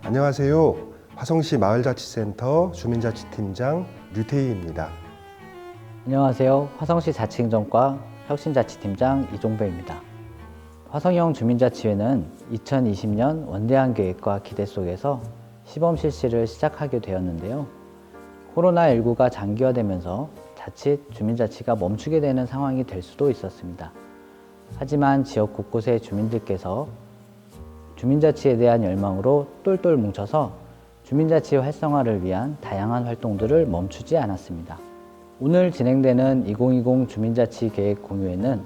안녕하세요. 화성시 마을자치센터 주민자치팀장 류태희입니다. 안녕하세요. 화성시 자치행정과 혁신자치팀장 이종배입니다. 화성형 주민자치회는 2020년 원대한 계획과 기대 속에서 시범 실시를 시작하게 되었는데요. 코로나19가 장기화되면서 자칫 주민자치가 멈추게 되는 상황이 될 수도 있었습니다. 하지만 지역 곳곳의 주민들께서 주민자치에 대한 열망으로 똘똘 뭉쳐서 주민자치 활성화를 위한 다양한 활동들을 멈추지 않았습니다. 오늘 진행되는 2020 주민자치 계획 공유회는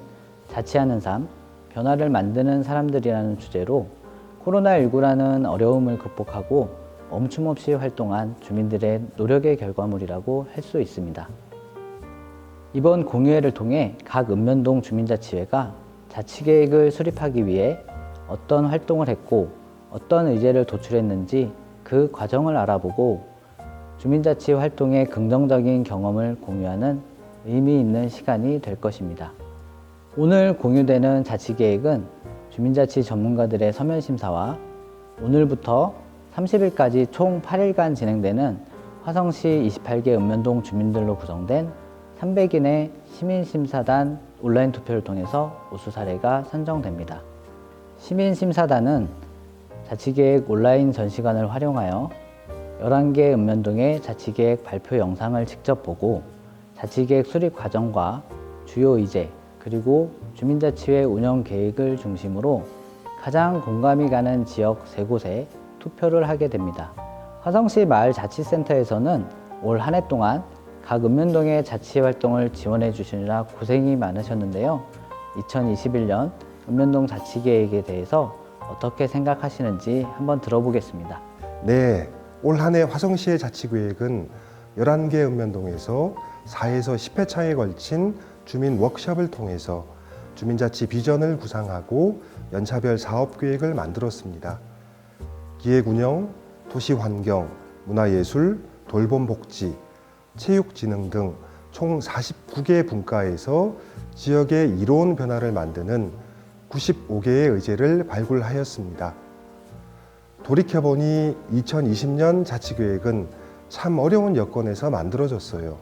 자치하는 삶, 변화를 만드는 사람들이라는 주제로 코로나19라는 어려움을 극복하고 멈춤 없이 활동한 주민들의 노력의 결과물이라고 할 수 있습니다. 이번 공유회를 통해 각 읍면동 주민자치회가 자치계획을 수립하기 위해 어떤 활동을 했고 어떤 의제를 도출했는지 그 과정을 알아보고 주민자치 활동의 긍정적인 경험을 공유하는 의미 있는 시간이 될 것입니다. 오늘 공유되는 자치계획은 주민자치 전문가들의 서면심사와 오늘부터 30일까지 총 8일간 진행되는 화성시 28개 읍면동 주민들로 구성된 300인의 시민심사단 온라인 투표를 통해서 우수 사례가 선정됩니다. 시민심사단은 자치계획 온라인 전시관을 활용하여 11개 읍면동의 자치계획 발표 영상을 직접 보고 자치계획 수립 과정과 주요 의제 그리고 주민자치회 운영 계획을 중심으로 가장 공감이 가는 지역 3곳에 투표를 하게 됩니다. 화성시 마을자치센터에서는 올 한 해 동안 각 읍면동의 자치 활동을 지원해 주시느라 고생이 많으셨는데요. 2021년 읍면동 자치계획에 대해서 어떻게 생각하시는지 한번 들어보겠습니다. 네, 올 한 해 화성시의 자치계획은 11개 읍면동에서 4에서 10회차에 걸친 주민 워크숍을 통해서 주민자치 비전을 구상하고 연차별 사업계획을 만들었습니다. 기획운영, 도시환경, 문화예술, 돌봄복지, 체육진흥 등 총 49개 분과에서 지역의 이로운 변화를 만드는 95개의 의제를 발굴하였습니다. 돌이켜보니 2020년 자치계획은 참 어려운 여건에서 만들어졌어요.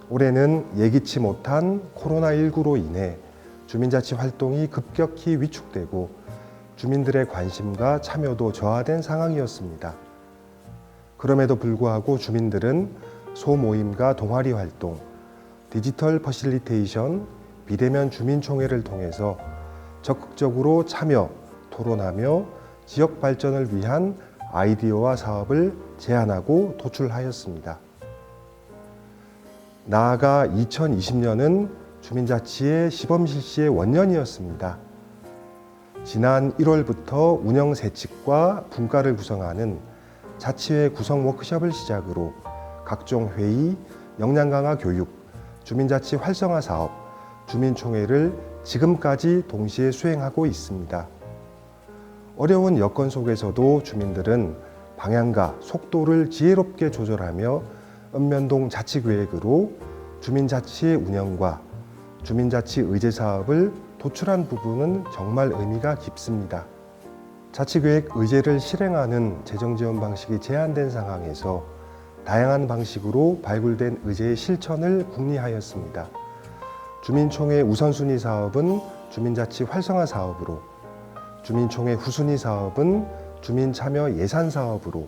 올해는 예기치 못한 코로나19로 인해 주민자치 활동이 급격히 위축되고 주민들의 관심과 참여도 저하된 상황이었습니다. 그럼에도 불구하고 주민들은 소모임과 동아리 활동, 디지털 퍼실리테이션, 비대면 주민총회를 통해서 적극적으로 참여, 토론하며 지역 발전을 위한 아이디어와 사업을 제안하고 도출하였습니다. 나아가 2020년은 주민자치의 시범 실시의 원년이었습니다. 지난 1월부터 운영 세칙과 분과를 구성하는 자치회 구성 워크숍을 시작으로 각종 회의, 역량 강화 교육, 주민자치 활성화 사업, 주민총회를 지금까지 동시에 수행하고 있습니다. 어려운 여건 속에서도 주민들은 방향과 속도를 지혜롭게 조절하며 읍면동 자치계획으로 주민자치의 운영과 주민자치 의제 사업을 도출한 부분은 정말 의미가 깊습니다. 자치계획 의제를 실행하는 재정지원 방식이 제한된 상황에서 다양한 방식으로 발굴된 의제의 실천을 궁리하였습니다. 주민총회 우선순위 사업은 주민자치 활성화 사업으로, 주민총회 후순위 사업은 주민참여 예산 사업으로,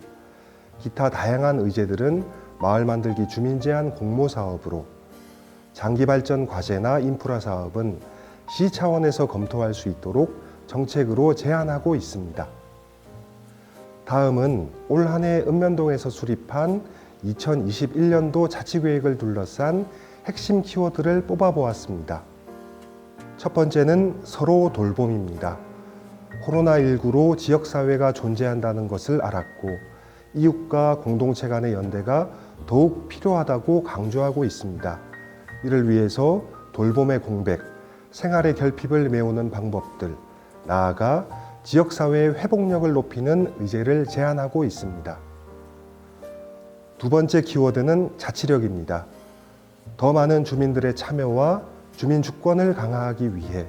기타 다양한 의제들은 마을 만들기 주민제한 공모 사업으로, 장기발전 과제나 인프라 사업은 시 차원에서 검토할 수 있도록 정책으로 제안하고 있습니다. 다음은 올 한 해 읍면동에서 수립한 2021년도 자치계획을 둘러싼 핵심 키워드를 뽑아보았습니다. 첫 번째는 서로 돌봄입니다. 코로나19로 지역사회가 존재한다는 것을 알았고 이웃과 공동체 간의 연대가 더욱 필요하다고 강조하고 있습니다. 이를 위해서 돌봄의 공백, 생활의 결핍을 메우는 방법들, 나아가 지역사회의 회복력을 높이는 의제를 제안하고 있습니다. 두 번째 키워드는 자치력입니다. 더 많은 주민들의 참여와 주민 주권을 강화하기 위해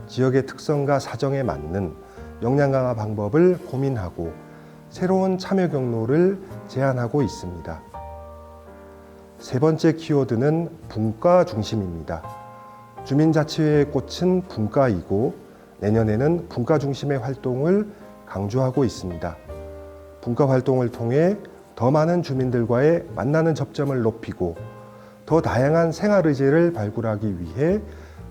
지역의 특성과 사정에 맞는 역량 강화 방법을 고민하고 새로운 참여 경로를 제안하고 있습니다. 세 번째 키워드는 분과 중심입니다. 주민자치회의 꽃은 분과이고 내년에는 분과 중심의 활동을 강조하고 있습니다. 분과 활동을 통해 더 많은 주민들과의 만나는 접점을 높이고 더 다양한 생활 의제를 발굴하기 위해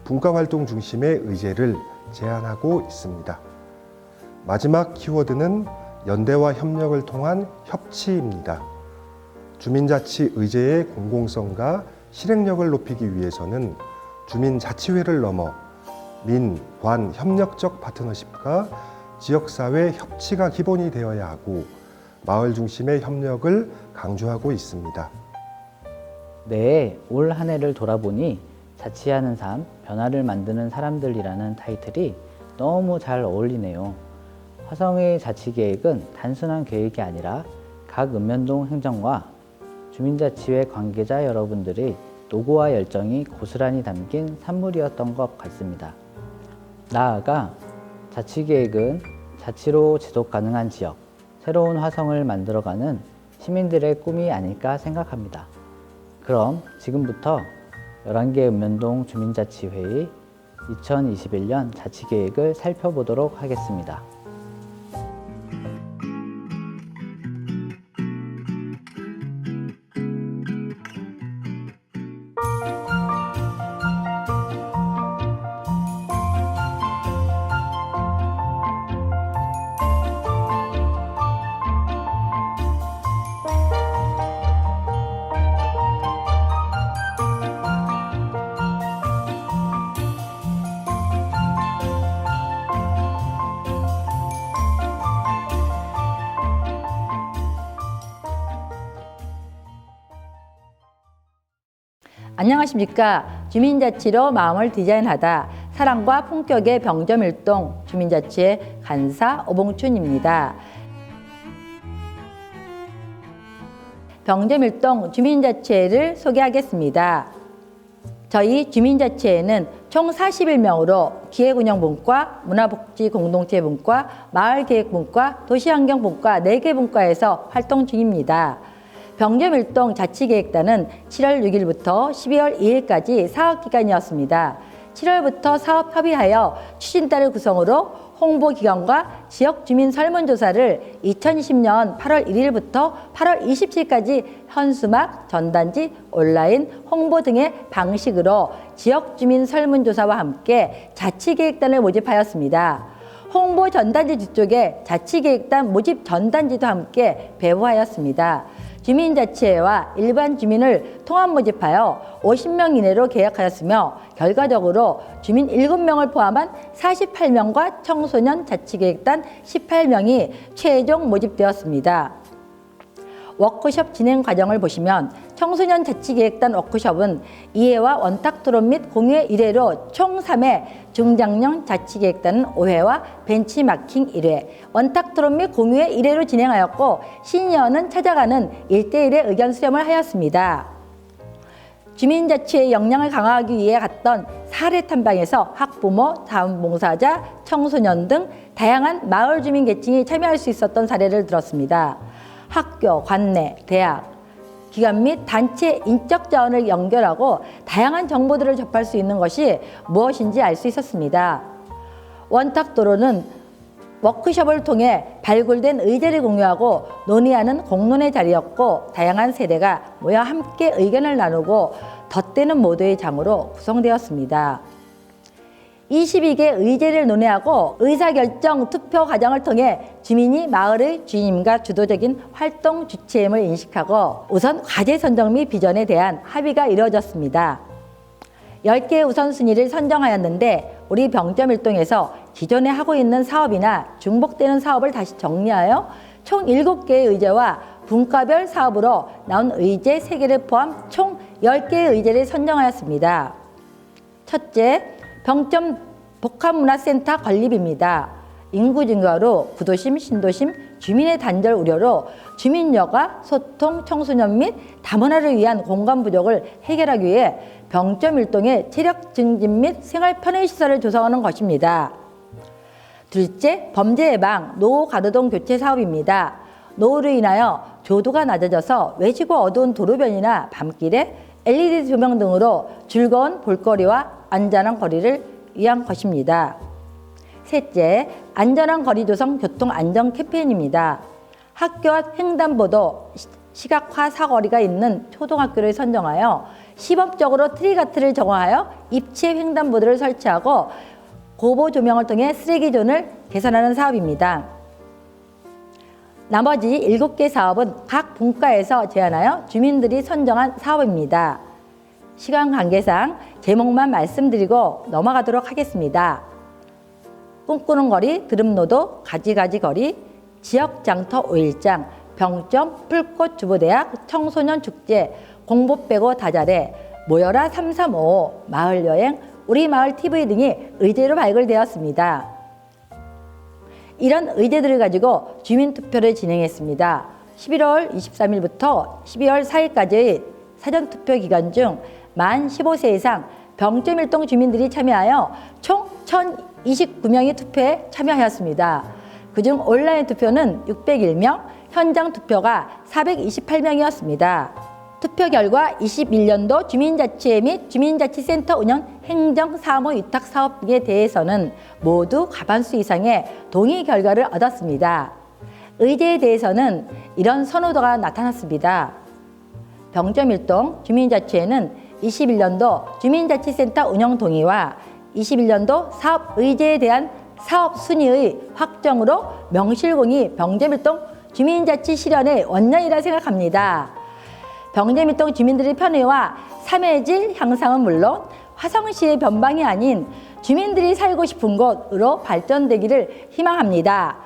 분과 활동 중심의 의제를 제안하고 있습니다. 마지막 키워드는 연대와 협력을 통한 협치입니다. 주민자치 의제의 공공성과 실행력을 높이기 위해서는 주민자치회를 넘어 민, 관, 협력적 파트너십과 지역사회 협치가 기본이 되어야 하고 마을 중심의 협력을 강조하고 있습니다. 네, 올 한 해를 돌아보니 자치하는 삶, 변화를 만드는 사람들이라는 타이틀이 너무 잘 어울리네요. 화성의 자치계획은 단순한 계획이 아니라 각 읍면동 행정과 주민자치회 관계자 여러분들의 노고와 열정이 고스란히 담긴 산물이었던 것 같습니다. 나아가 자치계획은 자치로 지속 가능한 지역, 새로운 화성을 만들어가는 시민들의 꿈이 아닐까 생각합니다. 그럼 지금부터 11개 읍면동 주민자치회의 2021년 자치계획을 살펴보도록 하겠습니다. 안녕하십니까. 주민자치로 마음을 디자인하다 사랑과 품격의 병점일동 주민자치회 간사 오봉춘입니다. 병점일동 주민자치회를 소개하겠습니다. 저희 주민자치회는 총 41명으로 기획운영분과, 문화복지공동체분과, 마을계획분과, 도시환경분과 4개 분과에서 활동 중입니다. 병점일동 자치계획단은 7월 6일부터 12월 2일까지 사업기간이었습니다. 7월부터 사업 협의하여 추진단을 구성으로 홍보기관과 지역주민 설문조사를 2020년 8월 1일부터 8월 27일까지 현수막, 전단지, 온라인, 홍보 등의 방식으로 지역주민 설문조사와 함께 자치계획단을 모집하였습니다. 홍보 전단지 뒤쪽에 자치계획단 모집 전단지도 함께 배부하였습니다. 주민자치회와 일반 주민을 통합 모집하여 50명 이내로 계약하였으며 결과적으로 주민 7명을 포함한 48명과 청소년 자치계획단 18명이 최종 모집되었습니다. 워크숍 진행 과정을 보시면 청소년 자치계획단 워크숍은 이해와 원탁 토론 및 공유의 1회로 총 3회, 중장년 자치계획단은 5회와 벤치마킹 1회, 원탁 토론 및 공유의 1회로 진행하였고 시니어는 찾아가는 1대1의 의견 수렴을 하였습니다. 주민자치의 역량을 강화하기 위해 갔던 사례 탐방에서 학부모, 자원봉사자, 청소년 등 다양한 마을 주민 계층이 참여할 수 있었던 사례를 들었습니다. 학교, 관내, 대학, 기관 및 단체 인적 자원을 연결하고 다양한 정보들을 접할 수 있는 것이 무엇인지 알 수 있었습니다. 원탁 토론은 워크숍을 통해 발굴된 의제를 공유하고 논의하는 공론의 자리였고 다양한 세대가 모여 함께 의견을 나누고 덧대는 모두의 장으로 구성되었습니다. 22개 의제를 논의하고 의사결정 투표 과정을 통해 주민이 마을의 주인임과 주도적인 활동 주체임을 인식하고 우선 과제 선정 및 비전에 대한 합의가 이루어졌습니다. 10개의 우선순위를 선정하였는데 우리 병점일동에서 기존에 하고 있는 사업이나 중복되는 사업을 다시 정리하여 총 7개의 의제와 분과별 사업으로 나온 의제 3개를 포함 총 10개의 의제를 선정하였습니다. 첫째, 병점 복합문화센터 건립입니다. 인구 증가로 구도심, 신도심, 주민의 단절 우려로 주민여가, 소통, 청소년 및 다문화를 위한 공간 부족을 해결하기 위해 병점일동의 체력 증진 및 생활 편의 시설을 조성하는 것입니다. 둘째, 범죄 예방, 노후 가로등 교체 사업입니다. 노후로 인하여 조도가 낮아져서 외지고 어두운 도로변이나 밤길에 LED 조명 등으로 즐거운 볼거리와 안전한 거리를 위한 것입니다. 셋째, 안전한 거리 조성 교통 안전 캠페인입니다. 학교 앞 횡단보도 시각화 사거리가 있는 초등학교를 선정하여 시범적으로 트리가트를 정화하여 입체 횡단보도를 설치하고 고보 조명을 통해 쓰레기존을 개선하는 사업입니다. 나머지 7개 사업은 각 분과에서 제안하여 주민들이 선정한 사업입니다. 시간 관계상 제목만 말씀드리고 넘어가도록 하겠습니다. 꿈꾸는 거리, 드럼노도, 가지가지 거리, 지역장터 5일장, 병점, 풀꽃 주부대학, 청소년 축제, 공보 빼고 다잘해, 모여라 3355, 마을여행, 우리마을 TV 등이 의제로 발굴되었습니다. 이런 의제들을 가지고 주민투표를 진행했습니다. 11월 23일부터 12월 4일까지의 사전투표 기간 중 만 15세 이상 병점1동 주민들이 참여하여 총 1,029명이 투표에 참여하였습니다. 그중 온라인 투표는 601명, 현장 투표가 428명이었습니다. 투표 결과 21년도 주민자치회 및 주민자치센터 운영 행정사무 위탁사업 등에 대해서는 모두 과반수 이상의 동의 결과를 얻었습니다. 의제에 대해서는 이런 선호도가 나타났습니다. 병점1동 주민자치회는 21년도 주민자치센터 운영 동의와 21년도 사업 의제에 대한 사업 순위의 확정으로 명실공히 병점1동 주민자치 실현의 원년이라 생각합니다. 병점1동 주민들의 편의와 삶의 향상은 물론 화성시의 변방이 아닌 주민들이 살고 싶은 곳으로 발전되기를 희망합니다.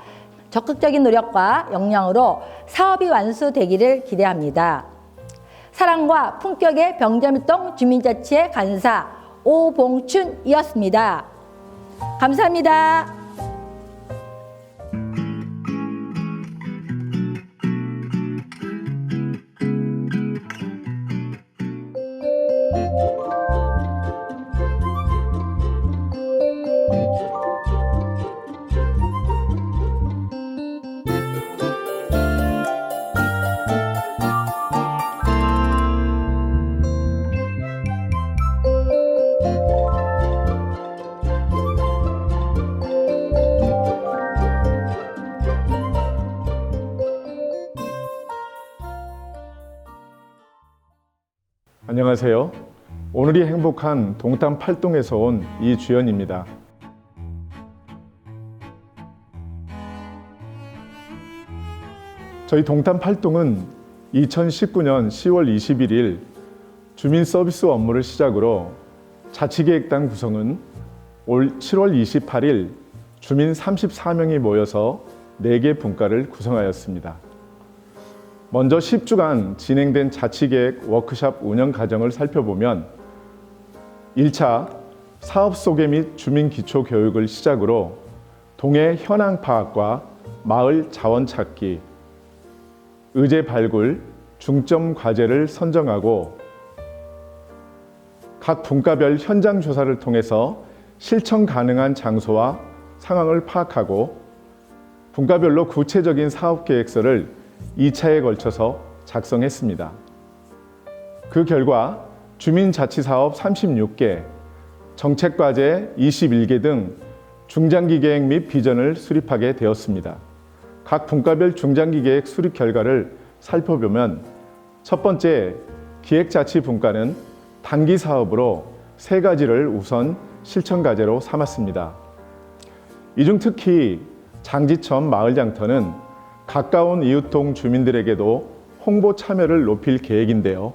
적극적인 노력과 역량으로 사업이 완수되기를 기대합니다. 사랑과 품격의 병점1동 주민자치의 간사 오봉춘이었습니다. 감사합니다. 안녕하세요. 오늘이 행복한 동탄 8동에서 온 이주연입니다. 저희 동탄 8동은 2019년 10월 21일 주민 서비스 업무를 시작으로 자치계획단 구성은 올 7월 28일 주민 34명이 모여서 4개 분과를 구성하였습니다. 먼저 10주간 진행된 자치계획 워크숍 운영 과정을 살펴보면 1차 사업 소개 및 주민 기초 교육을 시작으로 동해 현황 파악과 마을 자원 찾기, 의제 발굴, 중점 과제를 선정하고 각 분과별 현장 조사를 통해서 실천 가능한 장소와 상황을 파악하고 분과별로 구체적인 사업 계획서를 2차에 걸쳐서 작성했습니다. 그 결과 주민자치사업 36개, 정책과제 21개 등 중장기 계획 및 비전을 수립하게 되었습니다. 각 분과별 중장기 계획 수립 결과를 살펴보면 첫 번째 기획자치 분과는 단기 사업으로 3가지를 우선 실천 과제로 삼았습니다. 이 중 특히 장지천 마을장터는 가까운 이웃동 주민들에게도 홍보 참여를 높일 계획인데요.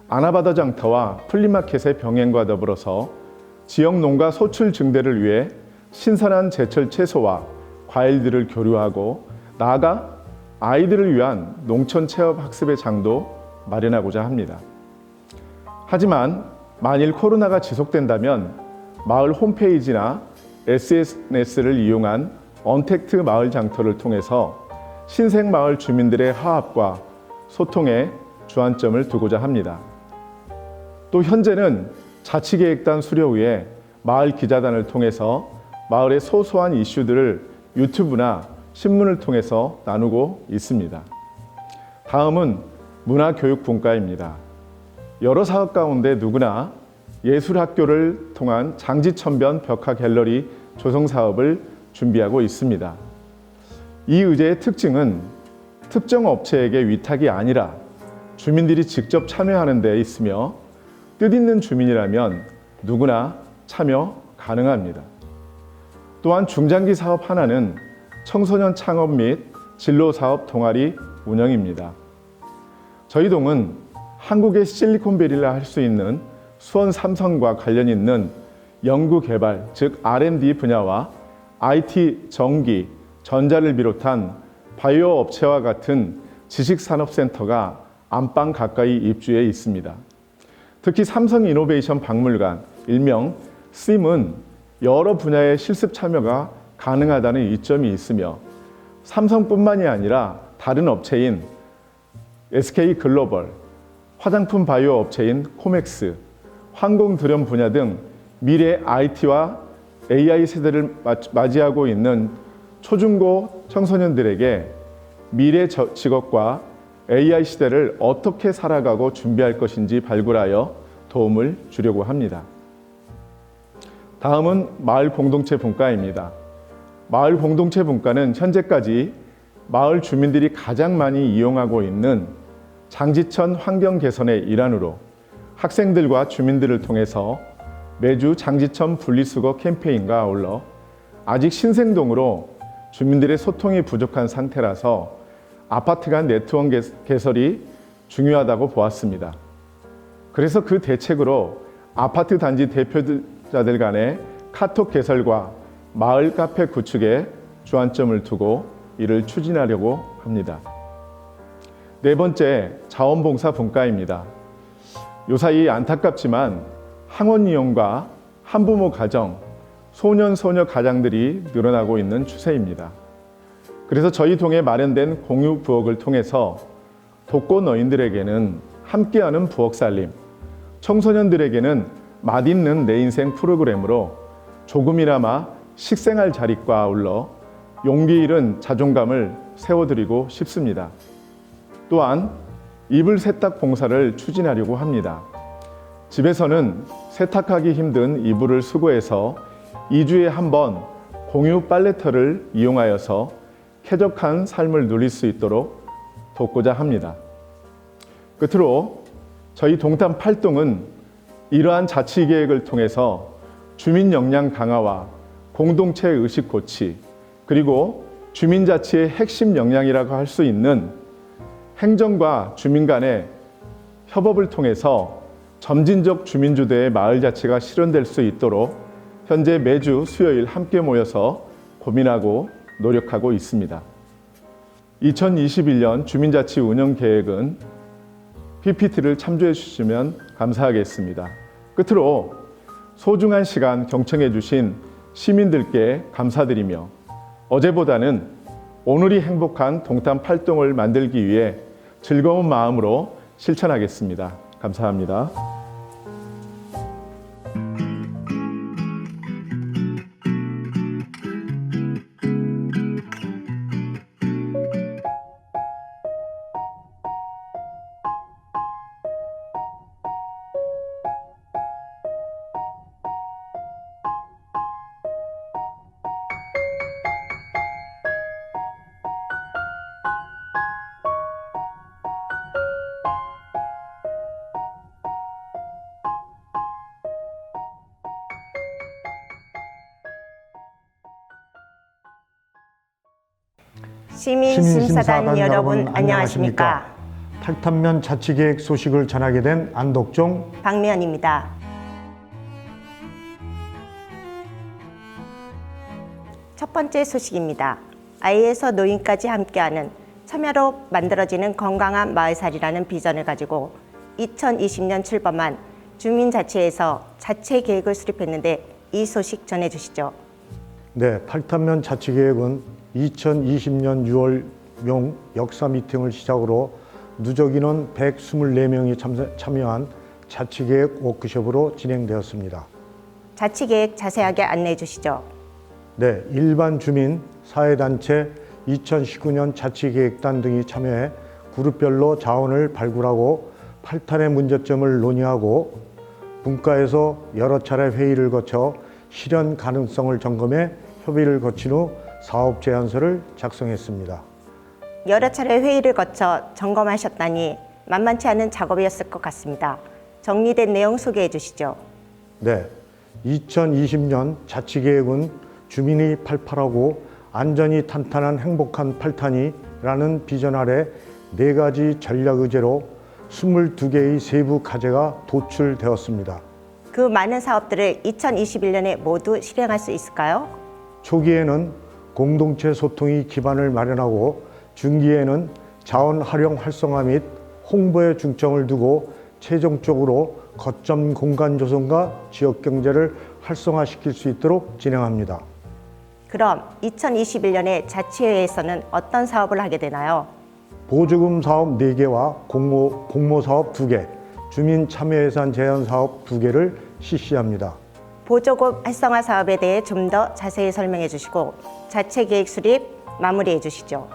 아나바다 장터와 플리마켓의 병행과 더불어서 지역 농가 소출 증대를 위해 신선한 제철 채소와 과일들을 교류하고 나아가 아이들을 위한 농촌 체험 학습의 장도 마련하고자 합니다. 하지만 만일 코로나가 지속된다면 마을 홈페이지나 SNS를 이용한 언택트 마을 장터를 통해서 신생마을 주민들의 화합과 소통에 주안점을 두고자 합니다. 또 현재는 자치계획단 수료 후에 마을 기자단을 통해서 마을의 소소한 이슈들을 유튜브나 신문을 통해서 나누고 있습니다. 다음은 문화교육분과입니다. 여러 사업 가운데 누구나 예술학교를 통한 장지천변 벽화 갤러리 조성 사업을 준비하고 있습니다. 이 의제의 특징은 특정 업체에게 위탁이 아니라 주민들이 직접 참여하는 데 있으며 뜻있는 주민이라면 누구나 참여 가능합니다. 또한 중장기 사업 하나는 청소년 창업 및 진로 사업 동아리 운영입니다. 저희 동은 한국의 실리콘밸리라 할 수 있는 수원 삼성과 관련 있는 연구개발, 즉 R&D 분야와 IT, 전기, 전자를 비롯한 바이오 업체와 같은 지식산업센터가 안방 가까이 입주해 있습니다. 특히 삼성 이노베이션 박물관, 일명 SIM은 여러 분야의 실습 참여가 가능하다는 이점이 있으며 삼성뿐만이 아니라 다른 업체인 SK글로벌, 화장품 바이오 업체인 코맥스, 항공 드럼 분야 등 미래 IT와 AI 세대를 맞이하고 있는 초중고 청소년들에게 미래 직업과 AI 시대를 어떻게 살아가고 준비할 것인지 발굴하여 도움을 주려고 합니다. 다음은 마을 공동체 분과입니다. 마을 공동체 분과는 현재까지 마을 주민들이 가장 많이 이용하고 있는 장지천 환경 개선의 일환으로 학생들과 주민들을 통해서 매주 장지천 분리수거 캠페인과 아울러 아직 신생동으로 주민들의 소통이 부족한 상태라서 아파트 간 네트워크 개설이 중요하다고 보았습니다. 그래서 그 대책으로 아파트 단지 대표자들 간의 카톡 개설과 마을 카페 구축에 주안점을 두고 이를 추진하려고 합니다. 네 번째, 자원봉사 분과입니다. 요사이 안타깝지만 항원 이용과 한부모 가정, 소년, 소녀 가장들이 늘어나고 있는 추세입니다. 그래서 저희 동에 마련된 공유 부엌을 통해서 독거노인들에게는 함께하는 부엌 살림, 청소년들에게는 맛있는 내 인생 프로그램으로 조금이나마 식생활 자립과 아울러 용기 잃은 자존감을 세워드리고 싶습니다. 또한 이불 세탁 봉사를 추진하려고 합니다. 집에서는 세탁하기 힘든 이불을 수거해서 2주에 한 번 공유 빨래터를 이용하여서 쾌적한 삶을 누릴 수 있도록 돕고자 합니다. 끝으로 저희 동탄 8동은 이러한 자치계획을 통해서 주민 역량 강화와 공동체 의식 고취, 그리고 주민자치의 핵심 역량이라고 할 수 있는 행정과 주민 간의 협업을 통해서 점진적 주민주도의 마을자치가 실현될 수 있도록 현재 매주 수요일 함께 모여서 고민하고 노력하고 있습니다. 2021년 주민자치 운영계획은 PPT를 참조해 주시면 감사하겠습니다. 끝으로 소중한 시간 경청해 주신 시민들께 감사드리며 어제보다는 오늘이 행복한 동탄 8동을 만들기 위해 즐거운 마음으로 실천하겠습니다. 감사합니다. 시민심사단 여러분 안녕하십니까? 탈탄면 자치계획 소식을 전하게 된 안덕종, 박미연입니다. 첫 번째 소식입니다. 아이에서 노인까지 함께하는 참여로 만들어지는 건강한 마을살이라는 비전을 가지고 2020년 출범한 주민자치회에서 자체계획을 수립했는데 이 소식 전해주시죠. 네, 탈탄면 자치계획은 2020년 6월 명 역사 미팅을 시작으로 누적 인원 124명이 참여한 자치계획 워크숍으로 진행되었습니다. 자치계획 자세하게 안내해 주시죠. 네, 일반 주민, 사회단체, 2019년 자치계획단 등이 참여해 그룹별로 자원을 발굴하고 8탄의 문제점을 논의하고 분과에서 여러 차례 회의를 거쳐 실현 가능성을 점검해 협의를 거친 후 사업 제안서를 작성했습니다. 여러 차례 회의를 거쳐 점검하셨다니 만만치 않은 작업이었을 것 같습니다. 정리된 내용 소개해 주시죠. 네, 2020년 자치계획은 주민이 팔팔하고 안전이 탄탄한 행복한 팔탄이라는 비전 아래 4가지 전략 의제로 22개의 세부 과제가 도출되었습니다. 그 많은 사업들을 2021년에 모두 실행할 수 있을까요? 초기에는 공동체 소통이 기반을 마련하고 중기에는 자원 활용 활성화 및 홍보에 중점을 두고 최종적으로 거점 공간 조성과 지역 경제를 활성화시킬 수 있도록 진행합니다. 그럼 2021년에 자치회에서는 어떤 사업을 하게 되나요? 보조금 사업 4개와 공모 사업 2개, 주민 참여 예산 제한 사업 2개를 실시합니다. 보조금 활성화 사업에 대해 좀 더 자세히 설명해 주시고 자체 계획 수립 마무리해 주시죠.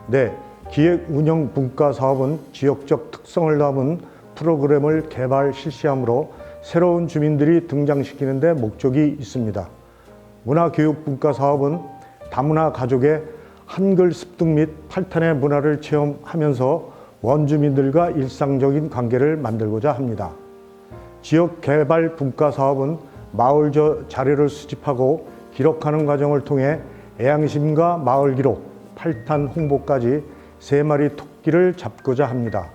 네, 기획 운영 분과 사업은 지역적 특성을 담은 프로그램을 개발 실시하므로 새로운 주민들이 등장시키는 데 목적이 있습니다. 문화교육 분과 사업은 다문화 가족의 한글 습득 및 팔탄의 문화를 체험하면서 원주민들과 일상적인 관계를 만들고자 합니다. 지역 개발 분과 사업은 마을 자료를 수집하고 기록하는 과정을 통해 애양심과 마을 기록, 팔탄 홍보까지 3마리 토끼를 잡고자 합니다.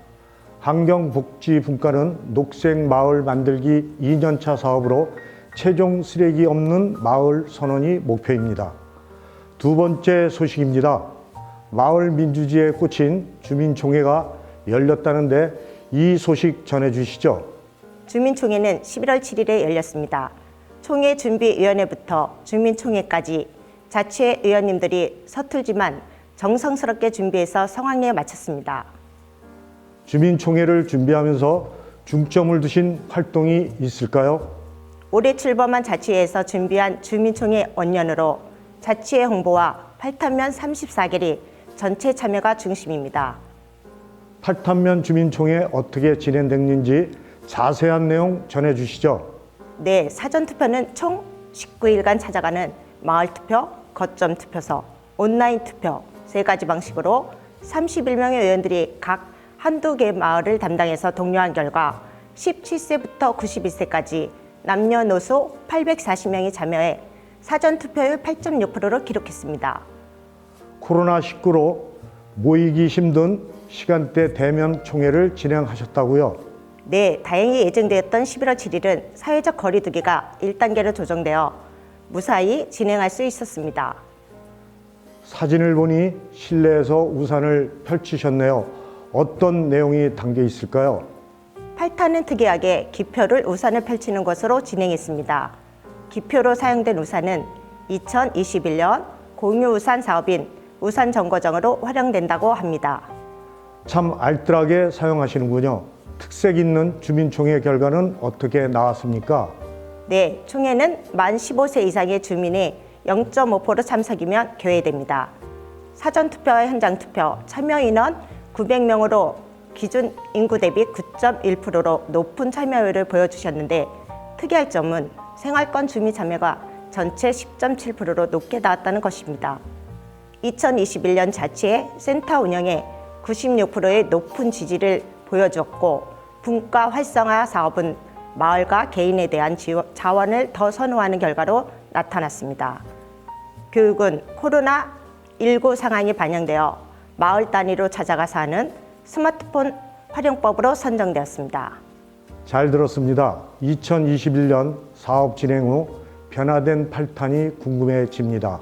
환경복지 분과는 녹색 마을 만들기 2년차 사업으로 최종 쓰레기 없는 마을 선언이 목표입니다. 2번째 소식입니다. 마을 민주주의에 꽂힌 주민총회가 열렸다는데 이 소식 전해주시죠. 주민총회는 11월 7일에 열렸습니다. 총회 준비위원회부터 주민총회까지 자치회 의원님들이 서툴지만 정성스럽게 준비해서 성황리에 마쳤습니다. 주민총회를 준비하면서 중점을 두신 활동이 있을까요? 올해 출범한 자치회에서 준비한 주민총회 원년으로 자치회 홍보와 팔탄면 34개리 전체 참여가 중심입니다. 팔탄면 주민총회 어떻게 진행됐는지 자세한 내용 전해주시죠. 네, 사전투표는 총 19일간 찾아가는 마을투표, 거점투표소, 온라인투표 3가지 방식으로 31명의 의원들이 각 한두 개 마을을 담당해서 독려한 결과 17세부터 91세까지 남녀노소 840명이 참여해 사전투표율 8.6%를 기록했습니다. 코로나19로 모이기 힘든 시간대 대면 총회를 진행하셨다고요? 네, 다행히 예정되었던 11월 7일은 사회적 거리 두기가 1단계로 조정되어 무사히 진행할 수 있었습니다. 사진을 보니 실내에서 우산을 펼치셨네요. 어떤 내용이 담겨 있을까요? 팔탄은 특이하게 기표를 우산을 펼치는 것으로 진행했습니다. 기표로 사용된 우산은 2021년 공유우산 사업인 우산정거장으로 활용된다고 합니다. 참 알뜰하게 사용하시는군요. 특색 있는 주민총회 결과는 어떻게 나왔습니까? 네, 총회는 만 15세 이상의 주민이 0.5% 참석이면 교회됩니다. 사전투표와 현장투표, 참여 인원 900명으로 기준 인구 대비 9.1%로 높은 참여율을 보여주셨는데 특이할 점은 생활권 주민 참여가 전체 10.7%로 높게 나왔다는 것입니다. 2021년 자치회 센터 운영에 96%의 높은 지지를 보여주었고 분과 활성화 사업은 마을과 개인에 대한 자원을 더 선호하는 결과로 나타났습니다. 교육은 코로나19 상황이 반영되어 마을 단위로 찾아가서 하는 스마트폰 활용법으로 선정되었습니다. 잘 들었습니다. 2021년 사업 진행 후 변화된 팔탄이 궁금해집니다.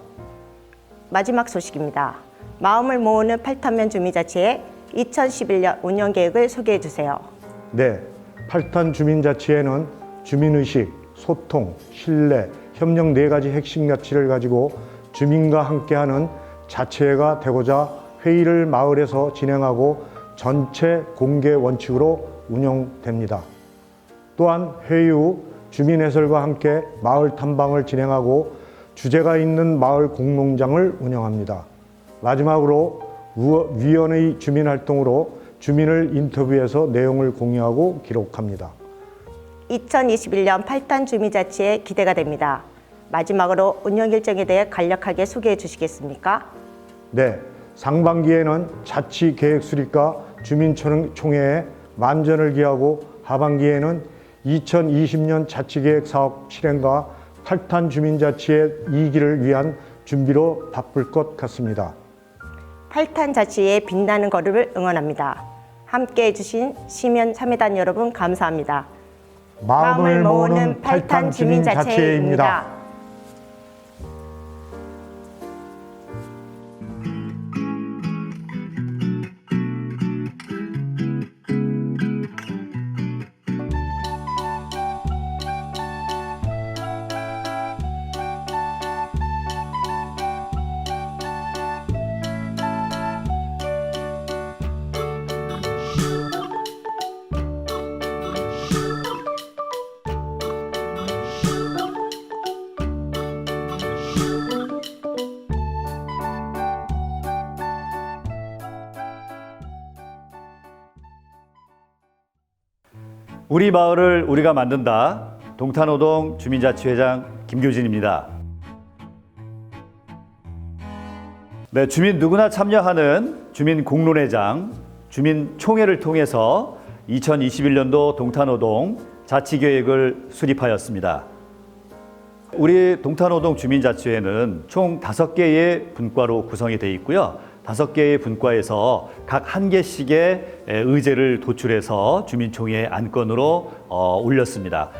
마지막 소식입니다. 마음을 모으는 팔탄면 주민자치회 2011년 운영 계획을 소개해 주세요. 네, 팔탄 주민자치회는 주민의식, 소통, 신뢰, 협력 4가지 핵심 가치를 가지고 주민과 함께하는 자치회가 되고자 회의를 마을에서 진행하고 전체 공개 원칙으로 운영됩니다. 또한 회의 후 주민 해설과 함께 마을 탐방을 진행하고 주제가 있는 마을 공농장을 운영합니다. 마지막으로 위원의 주민활동으로 주민을 인터뷰해서 내용을 공유하고 기록합니다. 2021년 8탄 주민자치에 기대가 됩니다. 마지막으로 운영 일정에 대해 간략하게 소개해 주시겠습니까? 네, 상반기에는 자치계획 수립과 주민총회에 만전을 기하고 하반기에는 2020년 자치계획 사업 실행과 8탄 주민자치의 2기를 위한 준비로 바쁠 것 같습니다. 8탄 자치의 빛나는 걸음을 응원합니다. 함께해 주신 시면 3회단 여러분 감사합니다. 마음을 모으는 8탄 주민자치회입니다. 우리 마을을 우리가 만든다. 동탄오동 주민자치회장 김교진입니다. 네, 주민 누구나 참여하는 주민공론회장, 주민총회를 통해서 2021년도 동탄오동 자치계획을 수립하였습니다. 우리 동탄오동 주민자치회는 총 5개의 분과로 구성이 되어 있고요. 5개의 분과에서 각 1개씩의 의제를 도출해서 주민총회 안건으로 올렸습니다.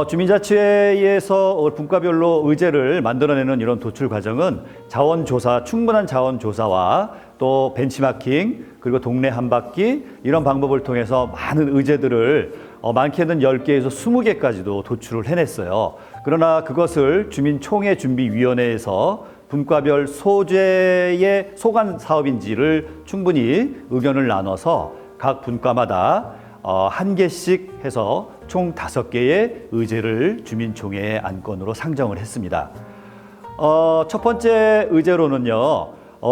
주민자치회에서 분과별로 의제를 만들어내는 이런 도출 과정은 자원조사, 충분한 자원조사와 또 벤치마킹, 그리고 동네 한바퀴 이런 방법을 통해서 많은 의제들을 많게는 10개에서 20개까지도 도출을 해냈어요. 그러나 그것을 주민총회 준비위원회에서 분과별 소재의 소관 사업인지를 충분히 의견을 나눠서 각 분과마다 1개씩 해서 총 5개의 의제를 주민총회 안건으로 상정을 했습니다. 첫 번째 의제로는요,